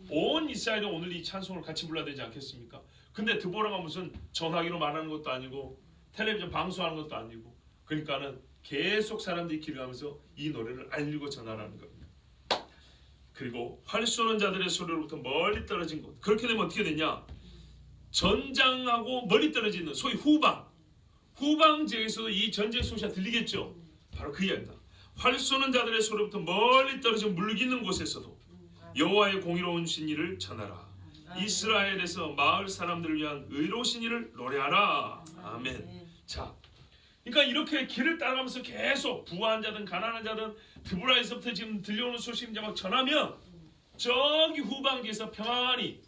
온 이스라엘이 오늘 이 찬송을 같이 불러야 되지 않겠습니까? 근데 드보라가 무슨 전화기로 말하는 것도 아니고 텔레비전 방송하는 것도 아니고 그러니까는 계속 사람들이 길을 가면서 이 노래를 알리고 전하라는 겁니다. 그리고 활 쏘는 자들의 소리로부터 멀리 떨어진 곳. 그렇게 되면 어떻게 되냐? 전장하고 멀리 떨어지는 소위 후방 지역에서도 이 전쟁 소리가 들리겠죠. 바로 그 이야기다. 활 쏘는 자들의 소리로부터 멀리 떨어진 물기 있는 곳에서도 여호와의 공의로운 일을 전하라. 이스라엘에서 마을 사람들을 위한 의로우신 일을 노래하라. 아멘. 자, 그러니까 이렇게 길을 따라가면서 계속 부한 자든 가난한 자든 드보라에서부터 지금 들려오는 소식 이제 막 전하면 저기 후방지에서 평안히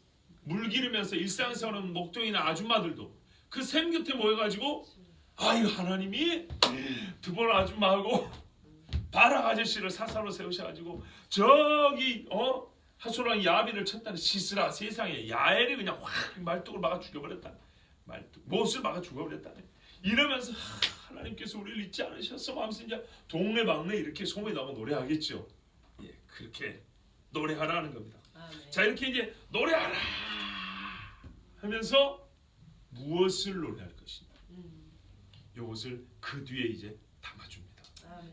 물 기르면서 일상생활하는 목동이나 아줌마들도 그 샘 곁에 모여가지고 아유 하나님이 드보라 아줌마하고 바락 아저씨를 사사로 세우셔가지고 저기 하솔랑 야빈을 쳤다는 시스라 세상에 야엘이 그냥 확 말뚝을 막아 죽여버렸다. 못을 막아 죽여버렸다네. 이러면서 하나님께서 우리를 잊지 않으셨어 하면서 이제 동네방네 이렇게 소문이 나고 노래하겠죠. 예, 그렇게 노래하라는 겁니다. 자, 이렇게 이제 노래하라 하면서 무엇을 노래할 것이냐, 이것을 그 뒤에 이제 담아줍니다.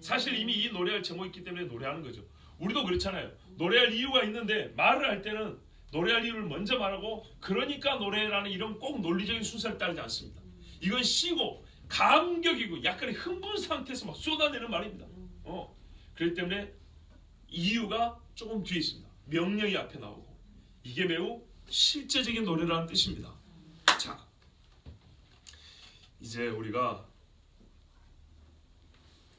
사실 이미 이 노래할 제목이 있기 때문에 노래하는 거죠. 우리도 그렇잖아요. 노래할 이유가 있는데 말을 할 때는 노래할 이유를 먼저 말하고 그러니까 노래라는 이런 꼭 논리적인 순서를 따르지 않습니다. 이건 쉬고 감격이고 약간의 흥분 상태에서 막 쏟아내는 말입니다. 그렇기 때문에 이유가 조금 뒤에 있습니다. 명령이 앞에 나오고 이게 매우 실제적인 노래라는 뜻입니다. 자, 이제 우리가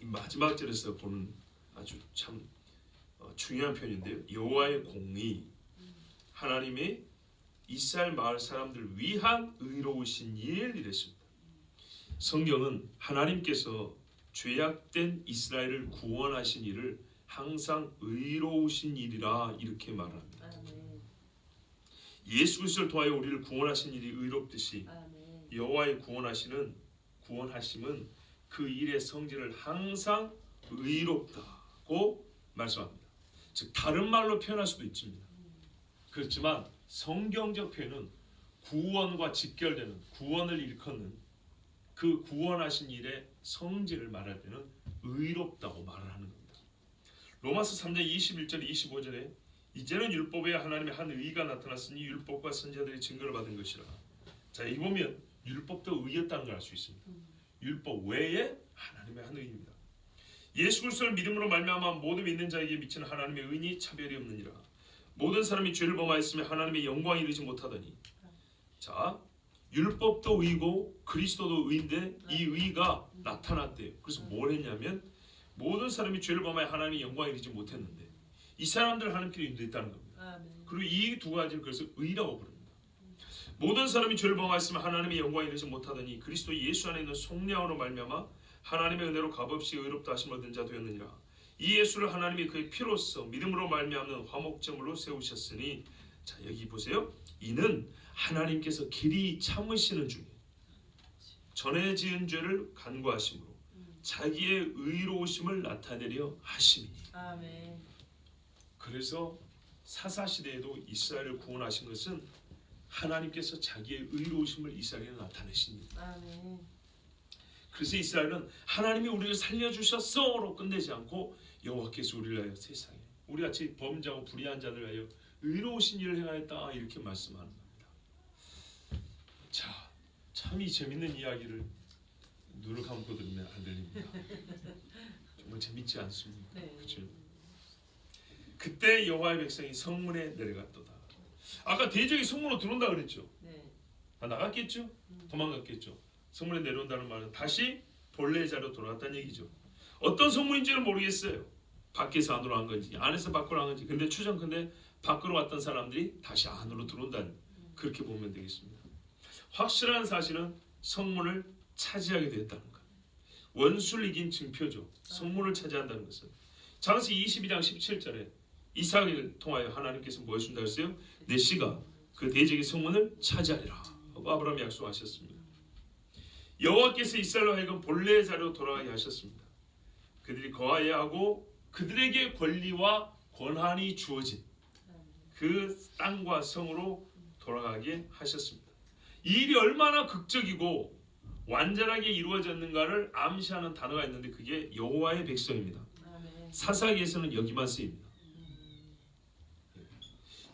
이 마지막 절에서 보는 아주 참 중요한 표현인데요. 여호와의 공의, 하나님의 이스라엘 마을 사람들을 위한 의로우신 일 이랬습니다. 성경은 하나님께서 죄악된 이스라엘을 구원하신 일을 항상 의로우신 일이라 이렇게 말합니다. 예수 그리스도를 통하여 우리를 구원하신 일이 의롭듯이 여호와의 구원하심은 그 일의 성질을 항상 의롭다고 말씀합니다. 즉 다른 말로 표현할 수도 있습니다. 그렇지만 성경적 표현은 구원과 직결되는 구원을 일컫는 그 구원하신 일의 성질을 말할 때는 의롭다고 말을 하는 겁니다. 로마서 3장 21절 25절에 이제는 율법에 하나님의 한 의가 나타났으니 율법과 선지자들의 증거를 받은 것이라. 자, 여기 보면 율법도 의였다는 걸 알 수 있습니다. 율법 외에 하나님의 한 의입니다. 예수 그리스도를 믿음으로 말미암아 모든 믿는 자에게 미치는 하나님의 의니 차별이 없느니라. 모든 사람이 죄를 범하였으며 하나님의 영광에 이르지 못하더니. 자, 율법도 의고 그리스도도 의인데 이 의가 나타났대요. 그래서 뭘 했냐면 모든 사람이 죄를 범하여 하나님의 영광에 이르지 못했는데 이 사람들 하나님께 인도했다는 겁니다. 그리고 이 두 가지를 그래서 의라고 부릅니다. 모든 사람이 죄를 범하였으면 하나님의 영광에 이르지 못하더니 그리스도 예수 안에 있는 속량으로 말미암아 하나님의 은혜로 값없이 의롭다 하심을 얻은 자 되었느니라. 이 예수를 하나님이 그의 피로써 믿음으로 말미암는 화목제물로 세우셨으니. 자, 여기 보세요. 이는 하나님께서 길이 참으시는 중에 전에 지은 죄를 간구하심으로 자기의 의로우심을 나타내려 하심이니. 아멘. 그래서 사사시대에도 이스라엘을 구원하신 것은 하나님께서 자기의 의로우심을 이스라엘에 나타내신 일. 아멘. 그래서 이스라엘은 하나님이 우리를 살려주셨어로 끝내지 않고 여호와께서 우리를 위하여 세상에 우리같이 범죄하고 불의한 자들 위하여 의로우신 일을 행하였다 이렇게 말씀하는 겁니다. 자, 참 이 재밌는 이야기를 눈을 감고 들으면 안 들립니다. 정말 재밌지 않습니까? 네. 그렇죠? 그때 여호와의 백성이 성문에 내려갔도다. 아까 대적이 성문으로 들어온다 그랬죠. 네. 다 나갔겠죠? 도망갔겠죠. 성문에 내려온다는 말은 다시 본래 자리로 돌아왔다는 얘기죠. 어떤 성문인지는 모르겠어요. 밖에서 안으로 한 건지 안에서 밖으로 한 건지. 근데 추정컨대 밖으로 왔던 사람들이 다시 안으로 들어온다는, 그렇게 보면 되겠습니다. 확실한 사실은 성문을 차지하게 되었다는 것. 원수를 이긴 증표죠. 성문을 차지한다는 것은. 장세기 22장 17절에 이삭을 통하여 하나님께서 뭐 해준다 했어요? 내 씨가 그 대적의 성문을 차지하리라 하고 아브라함이 약속하셨습니다. 여호와께서 이스라엘로 하여금 본래의 자리로 돌아가게 하셨습니다. 그들이 거하여야 하고 그들에게 권리와 권한이 주어진 그 땅과 성으로 돌아가게 하셨습니다. 이 일이 얼마나 극적이고 완전하게 이루어졌는가를 암시하는 단어가 있는데 그게 여호와의 백성입니다. 사사기에서는 여기만 쓰입니다.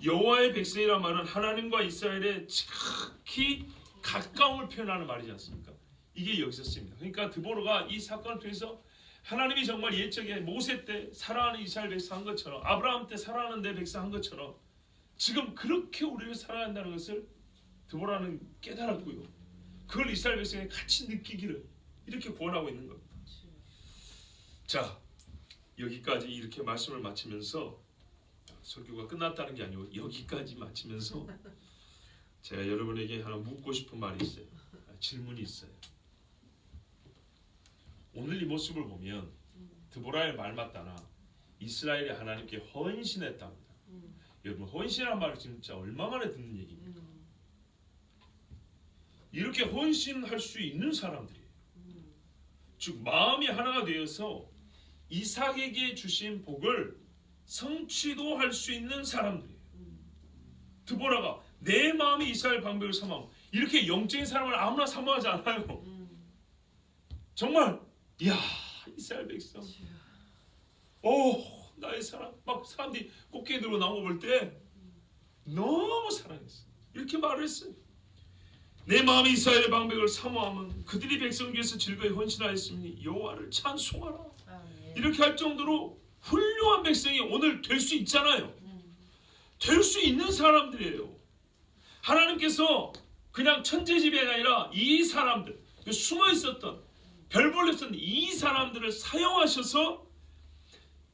여호와의 백성이란 말은 하나님과 이스라엘의 지극히 가까움을 표현하는 말이지 않습니까? 이게 여기서 씁니다. 그러니까 드보라가 이 사건을 통해서 하나님이 정말 옛적에 모세 때 살아가는 이스라엘 백성 한 것처럼, 아브라함 때 살아가는 내 백성 한 것처럼 지금 그렇게 우리를 살아간다는 것을 드보라는 깨달았고요. 그걸 이스라엘 백성이 같이 느끼기를 이렇게 구원하고 있는 겁니다. 자, 여기까지 이렇게 말씀을 마치면서, 설교가 끝났다는 게 아니고 여기까지 마치면서 제가 여러분에게 하나 묻고 싶은 말이 있어요. 질문이 있어요. 오늘 이 모습을 보면 드보라의 말 맞다나 이스라엘이 하나님께 헌신했답니다. 여러분, 헌신이라는 말을 진짜 얼마만에 듣는 얘기입니까? 이렇게 헌신할 수 있는 사람들이에요. 즉 마음이 하나가 되어서 이삭에게 주신 복을 성취도 할 수 있는 사람들이에요. 드보라가 내 마음이 이스라엘 방백을 사모하고, 이렇게 영적인 사람을 아무나 사모하지 않아요. 정말 이야, 이스라엘 백성, 오 나의 사랑, 막 사람들이 꽃게 들고 나온 거 볼 때 너무 사랑했어. 이렇게 말을 했어요. 내 마음이 이스라엘의 방백을 사모하면 그들이 백성 중에서 즐거이 헌신하였으니 여호와를 찬송하라. 이렇게 할 정도로 훌륭한 백성이 오늘 될 수 있잖아요. 될 수 있는 사람들이에요. 하나님께서 그냥 천재지변이 아니라 이 사람들, 숨어 있었던, 별 벌렸던 이 사람들을 사용하셔서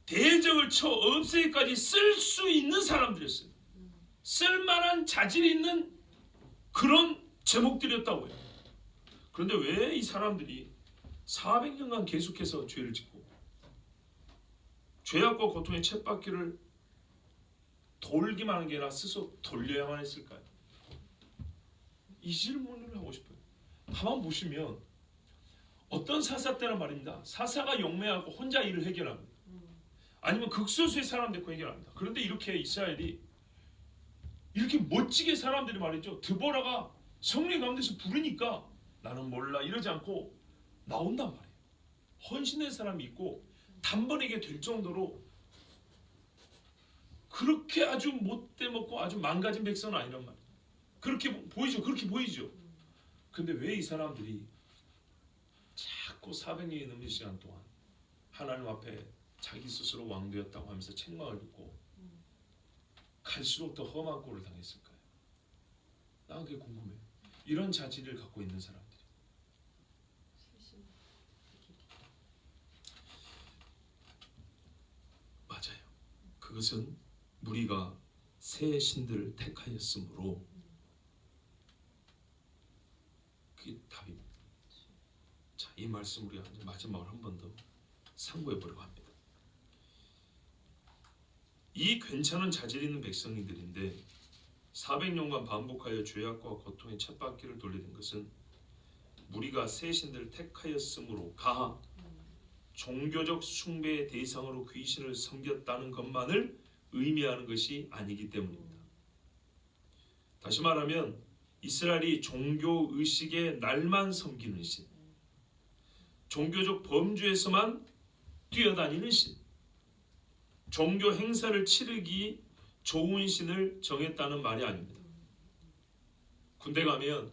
대적을 쳐 없애기까지 쓸 수 있는 사람들이었어요. 쓸만한 자질이 있는 그런 제목들이었다고요. 그런데 왜 이 사람들이 400년간 계속해서 죄를 짓고 죄악과 고통의 쳇바퀴를 돌기만 하는 게 아니라 스스로 돌려야만 했을까요? 이 질문을 하고 싶어요. 가만 보시면 어떤 사사 때란 말입니다. 사사가 용맹하고 혼자 일을 해결합니다. 아니면 극소수의 사람 데리고 해결합니다. 그런데 이렇게 이스라엘이 이렇게 멋지게 사람들이 말이죠, 드보라가 성령 가운데서 부르니까 나는 몰라 이러지 않고 나온단 말이에요. 헌신된 사람이 있고 단번에 될 정도로 그렇게 아주 못돼 먹고 아주 망가진 백성은 아니란 말이에요. 그렇게 보이죠. 그렇게 보이죠. 근데 왜 이 사람들이 자꾸 400년이 넘는 시간 동안 하나님 앞에 자기 스스로 왕되었다고 하면서 책망을 듣고 갈수록 더 험한 꼴을 당했을까요? 난 그게 궁금해요. 이런 자질을 갖고 있는 사람들이. 맞아요. 그것은 무리가 새 신들을 택하였으므로, 그게 답입니다. 자, 이 말씀 우리가 마지막으로 한 번 더 상고해 보려고 합니다. 이 괜찮은 자질 있는 백성들인데 400년간 반복하여 죄악과 고통의 쳇바퀴를 돌리는 것은 무리가 새 신들을 택하였으므로 가 종교적 숭배의 대상으로 귀신을 섬겼다는 것만을 의미하는 것이 아니기 때문입니다. 다시 말하면 이스라엘이 종교의식의 날만 섬기는 신, 종교적 범주에서만 뛰어다니는 신, 종교 행사를 치르기 좋은 신을 정했다는 말이 아닙니다. 군대 가면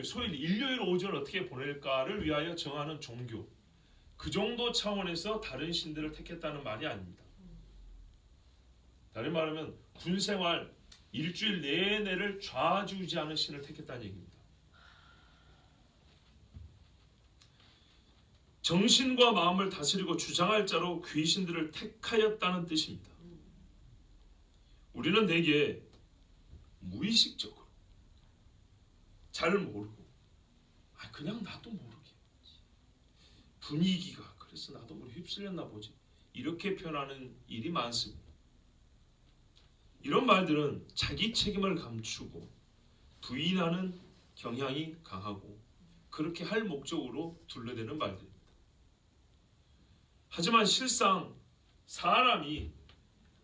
소위 일요일 오전을 어떻게 보낼까를 위하여 정하는 종교, 그 정도 차원에서 다른 신들을 택했다는 말이 아닙니다. 다른 말하면 군생활 일주일 내내를 좌지우지하는 신을 택했다는 얘기입니다. 정신과 마음을 다스리고 주장할 자로 귀신들을 택하였다는 뜻입니다. 우리는 대개 무의식적으로 잘 모르고 그냥 나도 모르게 분위기가 그래서 나도 모르게 휩쓸렸나 보지 이렇게 표현하는 일이 많습니다. 이런 말들은 자기 책임을 감추고 부인하는 경향이 강하고 그렇게 할 목적으로 둘러대는 말들입니다. 하지만 실상 사람이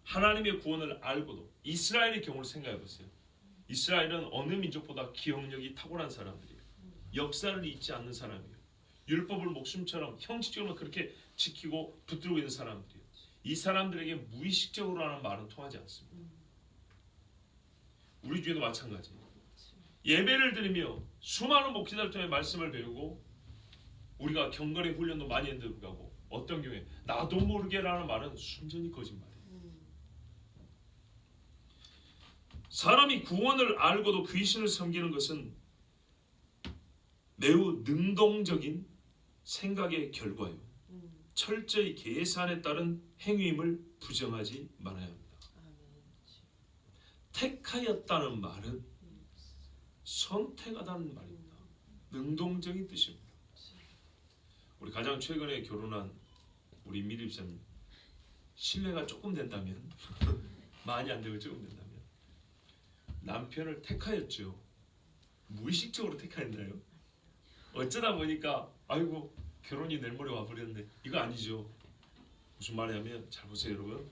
하나님의 구원을 알고도 이스라엘의 경우를 생각해 보세요. 이스라엘은 어느 민족보다 기억력이 탁월한 사람들이에요. 역사를 잊지 않는 사람이에요. 율법을 목숨처럼 형식적으로 그렇게 지키고 붙들고 있는 사람들이에요. 이 사람들에게 무의식적으로 하는 말은 통하지 않습니다. 우리 중에도 마찬가지. 예배를 드리며 수많은 목회자를 통해 말씀을 배우고 우리가 경건의 훈련도 많이 했는데 불구하고 어떤 경우에 나도 모르게라는 말은 순전히 거짓말이에요. 사람이 구원을 알고도 귀신을 섬기는 것은 매우 능동적인 생각의 결과요. 철저히 계산에 따른 행위임을 부정하지 말아야 합니다. 택하였다는 말은 선택하다는 말입니다. 능동적인 뜻입니다. 우리 가장 최근에 결혼한 우리 미립사님 신뢰가 조금 된다면 많이 안 되고 조금 된다면 남편을 택하였죠. 무의식적으로 택하였나요? 어쩌다 보니까 아이고 결혼이 내일 모레 와버렸네. 이거 아니죠. 무슨 말이냐면 잘 보세요 여러분.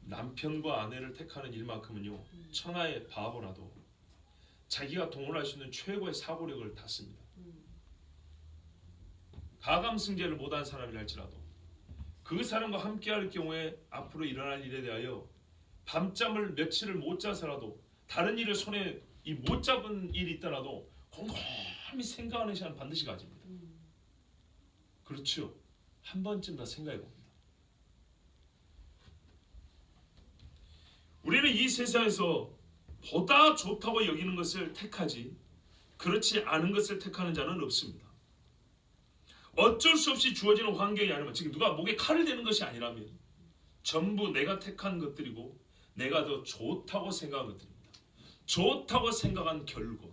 남편과 아내를 택하는 일만큼은요 천하의 바보라도 자기가 동원할 수 있는 최고의 사고력을 다 씁니다. 가감승제를 못한 사람이라 할지라도 그 사람과 함께할 경우에 앞으로 일어날 일에 대하여 밤잠을 며칠을 못 자서라도 다른 일을 손에 못 잡은 일이 있더라도 곰곰이 생각하는 시간 반드시 가집니다. 그렇죠. 한 번쯤 다 생각해 봅니다. 우리는 이 세상에서 보다 좋다고 여기는 것을 택하지 그렇지 않은 것을 택하는 자는 없습니다. 어쩔 수 없이 주어지는 환경이 아니면 지금 누가 목에 칼을 대는 것이 아니라면 전부 내가 택한 것들이고 내가 더 좋다고 생각한 것들입니다. 좋다고 생각한 결과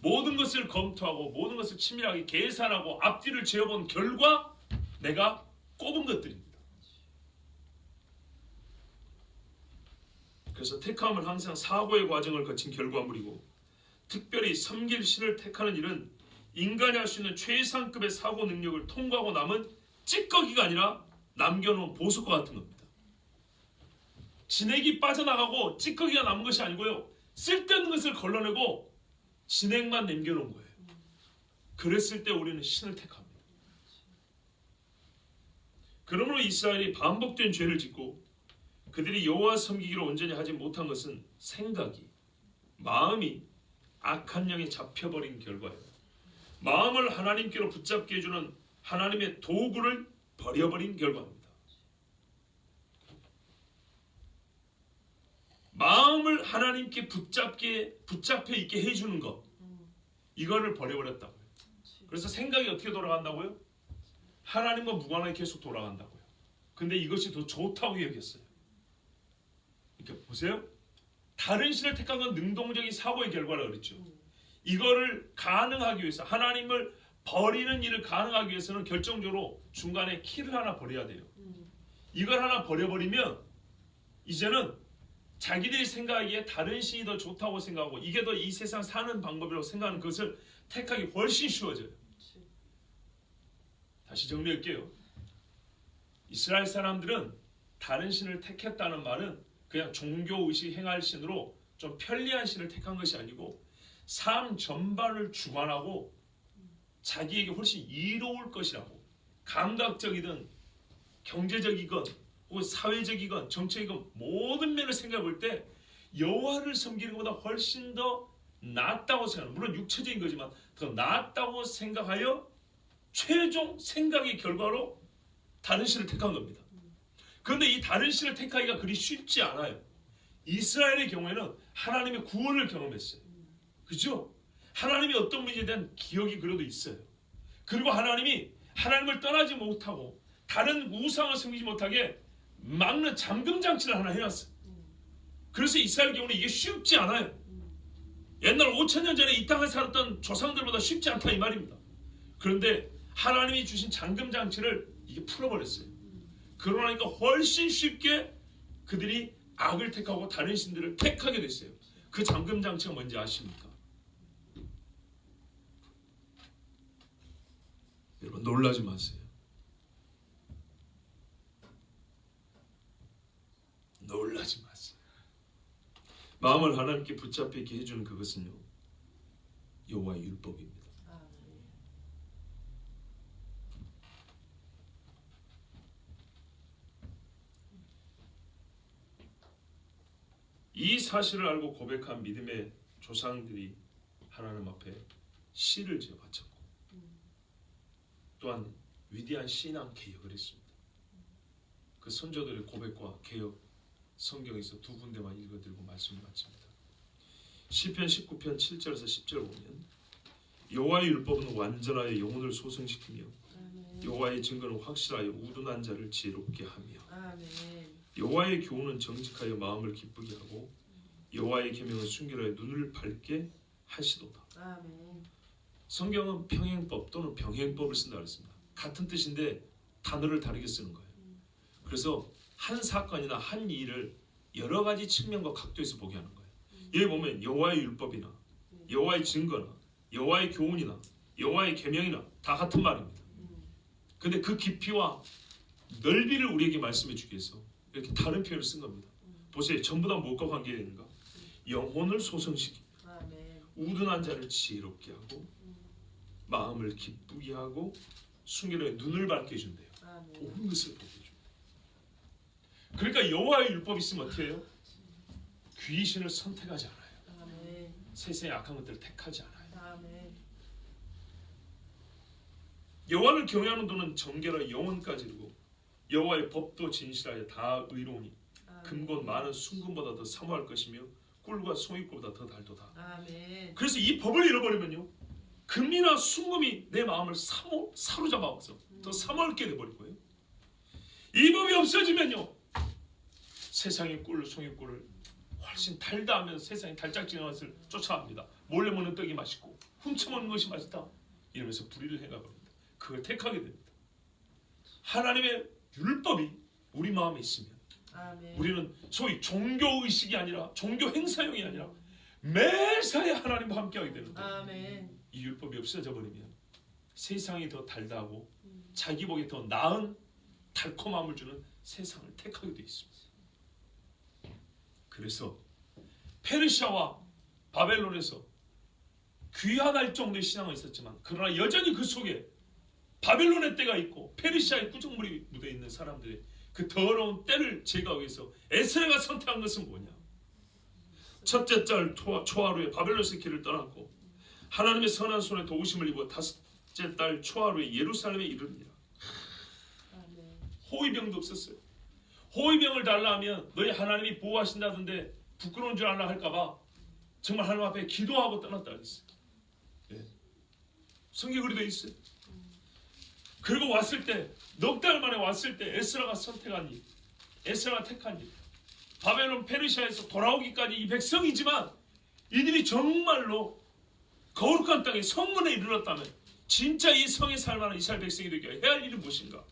모든 것을 검토하고 모든 것을 치밀하게 계산하고 앞뒤를 재어본 결과 내가 꼽은 것들입니다. 그래서 택함은 항상 사고의 과정을 거친 결과물이고 특별히 섬길 신을 택하는 일은 인간이 할 수 있는 최상급의 사고 능력을 통과하고 남은 찌꺼기가 아니라 남겨놓은 보석과 같은 겁니다. 진액이 빠져나가고 찌꺼기가 남은 것이 아니고요. 쓸데없는 것을 걸러내고 진액만 남겨놓은 거예요. 그랬을 때 우리는 신을 택합니다. 그러므로 이스라엘이 반복된 죄를 짓고 그들이 여호와 섬기기를 온전히 하지 못한 것은 생각이, 마음이 악한 영에 잡혀버린 결과예요. 마음을 하나님께로 붙잡게 해주는 하나님의 도구를 버려버린 결과입니다. 마음을 하나님께 붙잡혀 있게 해주는 것 이거를 버려버렸다고요. 그래서 생각이 어떻게 돌아간다고요? 하나님과 무관하게 계속 돌아간다고요. 근데 이것이 더 좋다고 여겼어요. 이렇게 보세요. 다른 신을 택한 건 능동적인 사고의 결과라 그랬죠. 이거를 가능하기 위해서 하나님을 버리는 일을 가능하기 위해서는 결정적으로 중간에 키를 하나 버려야 돼요. 이걸 하나 버려버리면 이제는 자기들이 생각하기에 다른 신이 더 좋다고 생각하고 이게 더 이 세상 사는 방법이라고 생각하는 것을 택하기 훨씬 쉬워져요. 다시 정리할게요. 이스라엘 사람들은 다른 신을 택했다는 말은 그냥 종교의식 행할 신으로 좀 편리한 신을 택한 것이 아니고 삶 전반을 주관하고 자기에게 훨씬 이로울 것이라고 감각적이든 경제적이건 혹은 사회적이건 정책이건 모든 면을 생각해 볼 때 여호와를 섬기는 것보다 훨씬 더 낫다고 생각합니다. 물론 육체적인 거지만 더 낫다고 생각하여 최종 생각의 결과로 다른 신을 택한 겁니다. 그런데 이 다른 신을 택하기가 그리 쉽지 않아요. 이스라엘의 경우에는 하나님의 구원을 경험했어요. 그죠? 하나님이 어떤 분에 대한 기억이 그래도 있어요. 그리고 하나님이 하나님을 떠나지 못하고 다른 우상을 섬기지 못하게 막는 잠금장치를 하나 해놨어요. 그래서 이스라엘 경우는 이게 쉽지 않아요. 옛날 5,000년 전에 이 땅에 살았던 조상들보다 쉽지 않다 이 말입니다. 그런데 하나님이 주신 잠금장치를 이게 풀어버렸어요. 그러니까 훨씬 쉽게 그들이 악을 택하고 다른 신들을 택하게 됐어요. 그 잠금장치가 뭔지 아십니까? 여러분 놀라지 마세요. 놀라지 마세요. 마음을 하나님께 붙잡히게 해주는 그것은요 여호와의 율법입니다. 이 사실을 알고 고백한 믿음의 조상들이 하나님 앞에 시를 지어 바쳤고 또한 위대한 신앙 개혁을 했습니다. 그 선조들의 고백과 개혁 성경에서 두 군데만 읽어드리고 말씀을 마칩니다. 시편 19편 7절에서 10절 보면 여호와의 율법은 완전하여 영혼을 소생시키며 여호와의 증거는 확실하여 우둔한 자를 지혜롭게 하며 여호와의 교훈은 정직하여 마음을 기쁘게 하고 여호와의 계명은 순결하여 눈을 밝게 하시도다. 성경은 평행법 또는 병행법을 쓴다고 했습니다. 같은 뜻인데 단어를 다르게 쓰는 거예요. 그래서 한 사건이나 한 일을 여러 가지 측면과 각도에서 보게 하는 거예요. 여기 보면 여호와의 율법이나 여호와의 증거나 여호와의 교훈이나 여호와의 계명이나 다 같은 말입니다. 근데 그 깊이와 넓이를 우리에게 말씀해 주기 위해서 이렇게 다른 표현을 쓴 겁니다. 보세요. 전부 다 무엇과 관계되는가? 영혼을 소성시키고 우둔한 자를 지혜롭게 하고 마음을 기쁘게 하고 순결하게 눈을 밝게 해준대요. 온 것을 보게 해줍니다. 그러니까 여호와의 율법이 있으면 어떻게 해요? 귀신을 선택하지 않아요. 세상의 악한 것들을 택하지 않아요. 여호와를 경외하는 도는 정결하여 영혼까지 이르고 여호와의 법도 진실하여 다 의로우니 금곧 많은 순금보다 더 사모할 것이며 꿀과 송이꿀보다 더 달도다. 그래서 이 법을 잃어버리면요 금이나 순금이 내 마음을 사로잡아서 더 사모하게 돼버릴 거예요. 이 법이 없어지면요 세상의 꿀, 송이꿀을 훨씬 달다 하면서 세상에 달짝지근한 것을 쫓아갑니다. 몰래 먹는 떡이 맛있고 훔쳐먹는 것이 맛있다 이러면서 불의를 행해버립니다. 그걸 택하게 됩니다. 하나님의 율법이 우리 마음에 있으면 우리는 소위 종교의식이 아니라 종교 행사용이 아니라 매사에 하나님과 함께하게 되는데 이 율법이 없어져 버리면 세상이 더 달다고 자기 보기에 더 나은 달콤함을 주는 세상을 택하게 되어 있습니다. 그래서 페르시아와 바벨론에서 귀환할 정도의 신앙은 있었지만 그러나 여전히 그 속에 바벨론의 때가 있고 페르시아의 구정물이 묻어있는 사람들의 그 더러운 때를 제거하기 위해서 에스라가 선택한 것은 뭐냐? 첫째 달 초하루에 바벨론에서 길을 떠났고 하나님의 선한 손에 도우심을 입어 다섯째 달 초하루에 예루살렘에 이르느니라. 호위병도 없었어요. 호위병을 달라 하면 너희 하나님이 보호하신다던데 부끄러운 줄 알라 할까봐 정말 하나님 앞에 기도하고 떠났다 그랬어요. 성경에 그리 되어 있어요. 그리고 왔을 때 넉 달 만에 왔을 때 에스라가 선택한 일, 에스라가 택한 일, 바벨론 페르시아에서 돌아오기까지 이 백성이지만 이들이 정말로 거룩한 땅에 성문에 이르렀다면 진짜 이 성에 살만한 이스라엘 백성이 되게 해야 할 일은 무엇인가?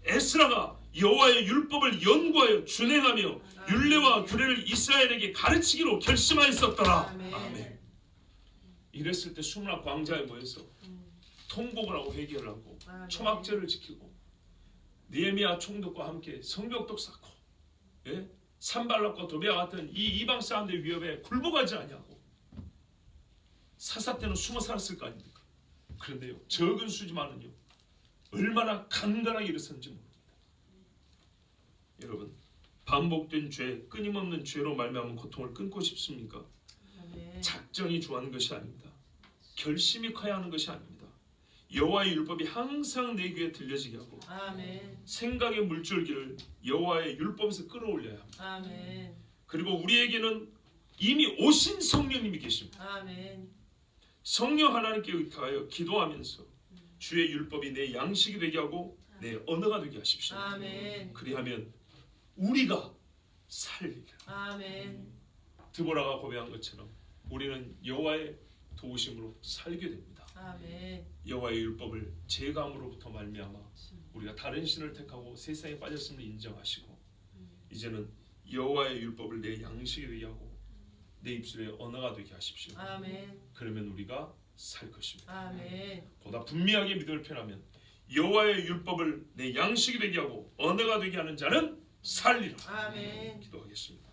에스라가 여호와의 율법을 연구하여 준행하며 율례와 규례를 이스라엘에게 가르치기로 결심하였었더라. 아멘. 이랬을 때 수문학 광자에 모여서 통곡을 하고 회개를 하고 초막절을 지키고 느헤미야 총독과 함께 성벽도 쌓고 산발락과 도비아 같은 이 이방 사람들의 위협에 굴복하지 아니하고 사사 때는 숨어 살았을 거 아닙니까? 그런데요 적은 수지만은요 얼마나 간간하게 일어섰는지 모릅니다. 여러분 반복된 죄, 끊임없는 죄로 말미암은 고통을 끊고 싶습니까? 작정이 좋아하는 것이 아닙니다. 결심이 커야 하는 것이 아닙니다. 여호와의 율법이 항상 내 귀에 들려지게 하고 생각의 물줄기를 여호와의 율법에서 끌어올려야 합니다. 그리고 우리에게는 이미 오신 성령님이 계십니다. 성령 하나님께 의탁하여 기도하면서 주의 율법이 내 양식이 되게 하고 내 언어가 되게 하십시오. 그리하면 우리가 살리리라. 드보라가 고백한 것처럼 우리는 여호와의 도우심으로 살게 됩니다. 여호와의 율법을 제감으로부터 말미암아 우리가 다른 신을 택하고 세상에 빠졌음을 인정하시고 이제는 여호와의 율법을 내 양식이 되게 하고 내 입술의 언어가 되게 하십시오. 그러면 우리가 살 것입니다. 보다 분명하게 믿음을 표현하면 여호와의 율법을 내 양식이 되게 하고 언어가 되게 하는 자는 살리라. 기도하겠습니다.